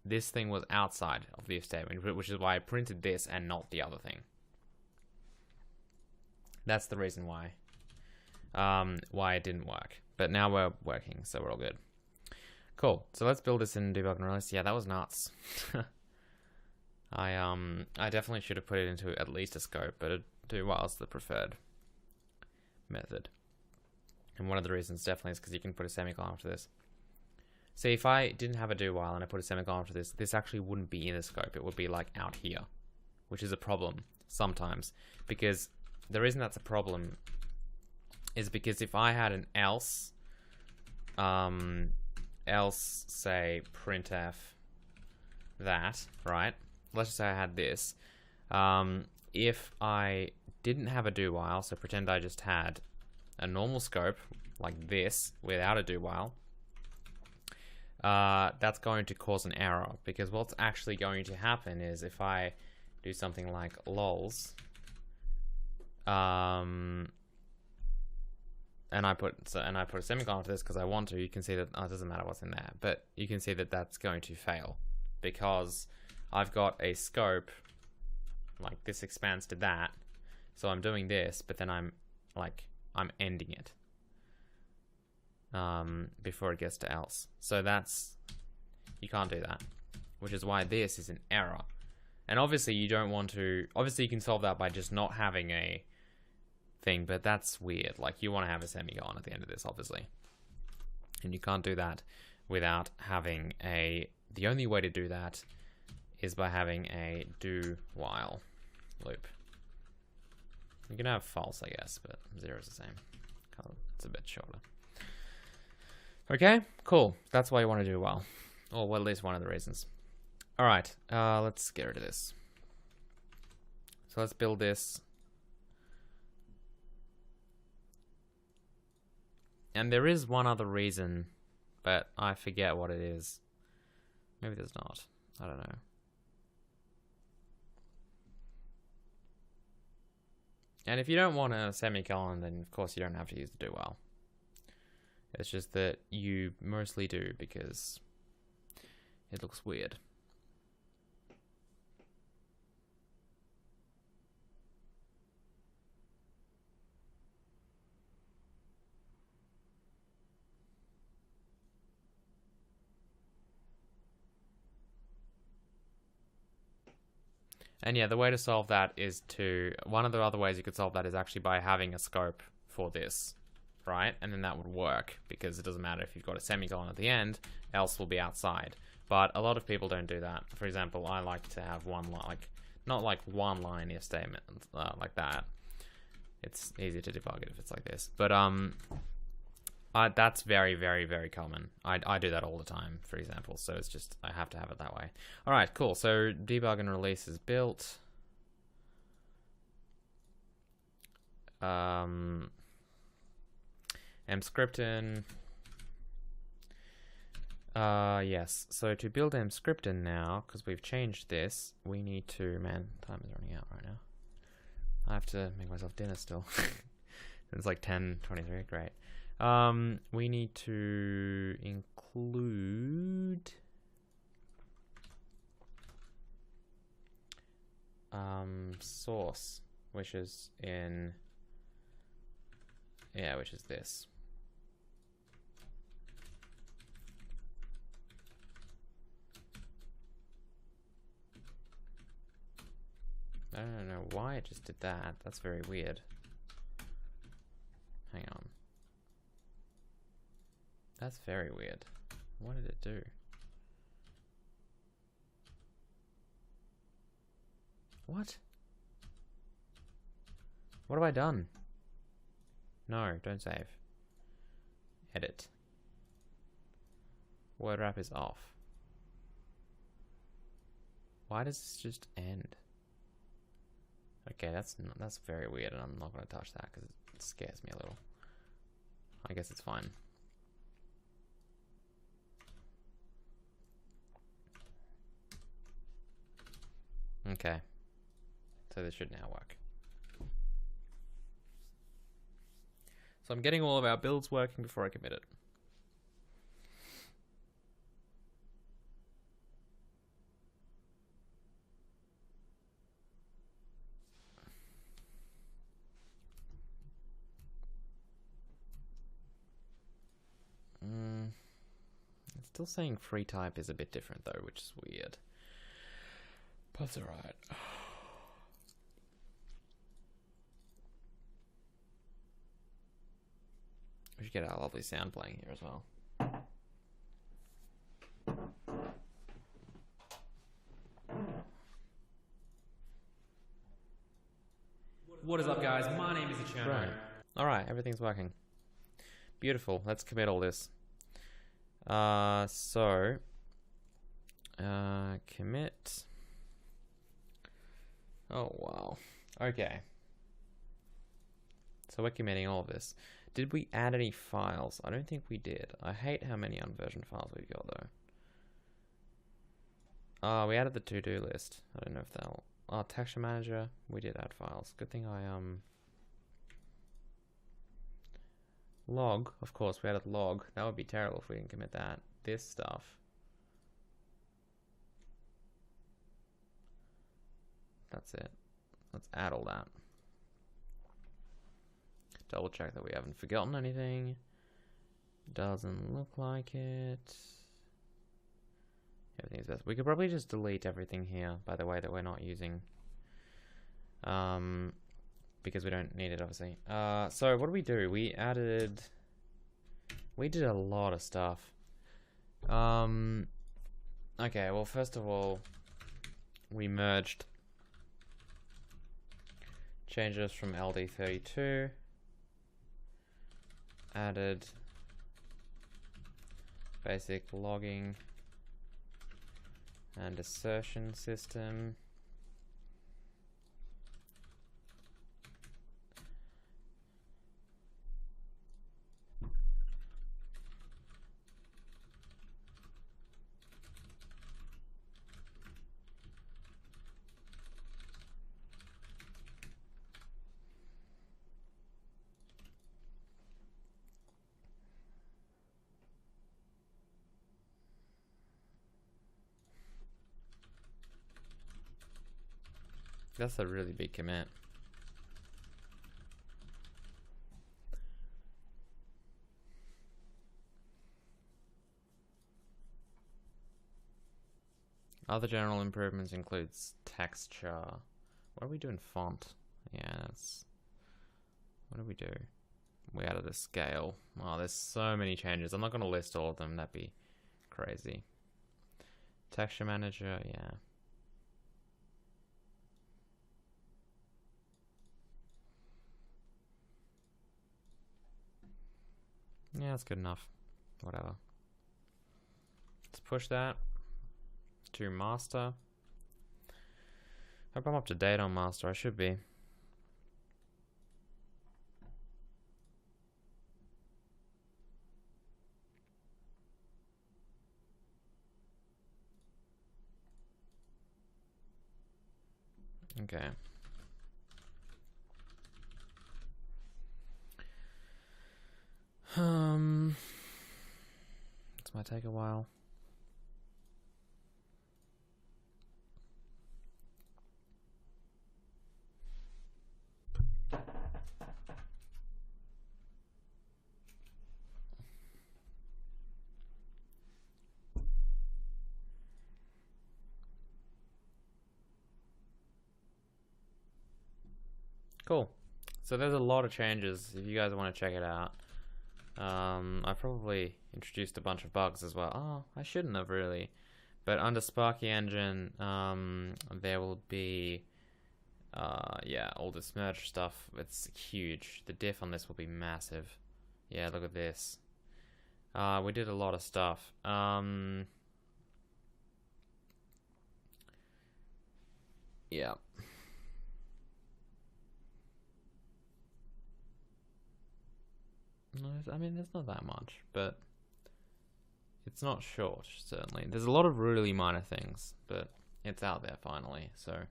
This thing was outside of the if statement, which is why I printed this and not the other thing. That's the reason why it didn't work. But now we're working, so we're all good. Cool. So let's build this in debug and release. Yeah, that was nuts. I definitely should have put it into at least a scope, but a do while is the preferred method. And one of the reasons definitely is because you can put a semicolon after this. See, if I didn't have a do while and I put a semicolon after this, this actually wouldn't be in the scope. It would be like out here, which is a problem sometimes. Because the reason that's a problem is because if I had an else say printf that, right? Let's just say I had this. If I didn't have a do while, so pretend I just had a normal scope like this without a do while, that's going to cause an error, because what's actually going to happen is if I do something like lols, and I put a semicolon after this because I want to, you can see that it doesn't matter what's in there, but you can see that that's going to fail because I've got a scope like this expands to that, so I'm doing this, but then I'm ending it before it gets to else. So you can't do that, which is why this is an error. And obviously you don't want to, obviously you can solve that by just not having a thing, but that's weird. Like, you want to have a semicolon at the end of this, obviously. And you can't do that without having the only way to do that is by having a do while loop. You can have false, I guess, but 0 is the same. It's a bit shorter. Okay, cool. That's why you want to do while. Or well, at least one of the reasons. Alright, let's get rid of this. So let's build this. And there is one other reason, but I forget what it is. Maybe there's not. I don't know. And if you don't want a semicolon, then of course you don't have to use the do while. It's just that you mostly do because it looks weird. And yeah, the way to solve that is one of the other ways you could solve that is actually by having a scope for this, right? And then that would work, because it doesn't matter if you've got a semicolon at the end, else will be outside. But a lot of people don't do that. For example, I like to have one line, not like one line if statement like that. It's easy to debug it if it's like this. But that's very, very, very common. I do that all the time, for example. So it's just, I have to have it that way. All right, cool. So debug and release is built. Mscripten. Yes. So to build Mscripten now, because we've changed this, we need to, man, time is running out right now. I have to make myself dinner still. It's like 10:23, great. We need to include source, which is which is this. why it just did that. That's very weird. Hang on. That's very weird. What did it do? What? What have I done? No, don't save. Edit. Word wrap is off. Why does this just end? Okay, that's very weird, and I'm not going to touch that because it scares me a little. I guess it's fine. Okay. So this should now work. So I'm getting all of our builds working before I commit it. It's still saying free type is a bit different though, which is weird. But it's alright. We should get our lovely sound playing here as well. What is up, guys? My name is Eterno. Right. Alright, everything's working. Beautiful. Let's commit all this. Commit. Oh, wow. Okay. So we're committing all of this. Did we add any files? I don't think we did. I hate how many unversioned files we've got, though. We added the to-do list. I don't know if that'll... Oh, texture manager. We did add files. Good thing I, Log. Of course, we added log. That would be terrible if we didn't commit that. This stuff. That's it. Let's add all that. Double check that we haven't forgotten anything. Doesn't look like it. Everything's best. We could probably just delete everything here, by the way, that we're not using. Because we don't need it, obviously. So what did we do? We did a lot of stuff. Okay, well, first of all, we merged changes from LD32. Added basic logging and assertion system. That's a really big commit. Other general improvements includes texture. What do we do in font? Yeah, that's... What do we do? We added a scale. Oh, there's so many changes. I'm not going to list all of them. That'd be crazy. Texture manager, yeah. Yeah, that's good enough. Whatever. Let's push that to master. Hope I'm up to date on master. I should be. Okay. This might take a while. Cool. So there's a lot of changes if you guys want to check it out. I probably introduced a bunch of bugs as well. Oh, I shouldn't have really. But under Sparky Engine, there will be, yeah, all this merge stuff. It's huge. The diff on this will be massive. Yeah, look at this. We did a lot of stuff. Yeah. I mean, there's not that much, but it's not short, certainly. There's a lot of really minor things, but it's out there finally, so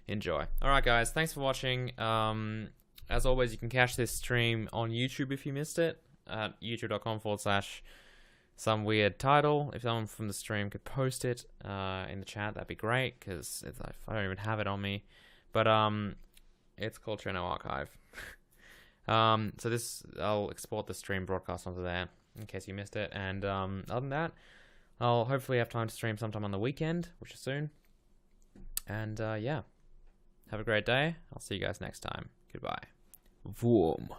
enjoy. Alright guys, thanks for watching. As always, you can catch this stream on YouTube if you missed it, at youtube.com/some weird title. If someone from the stream could post it in the chat, that'd be great, because I don't even have it on me. But it's called Channel Archive. So this, I'll export the stream broadcast onto there in case you missed it. And other than that, I'll hopefully have time to stream sometime on the weekend, which is soon. And yeah, have a great day. I'll see you guys next time. Goodbye. Vroom.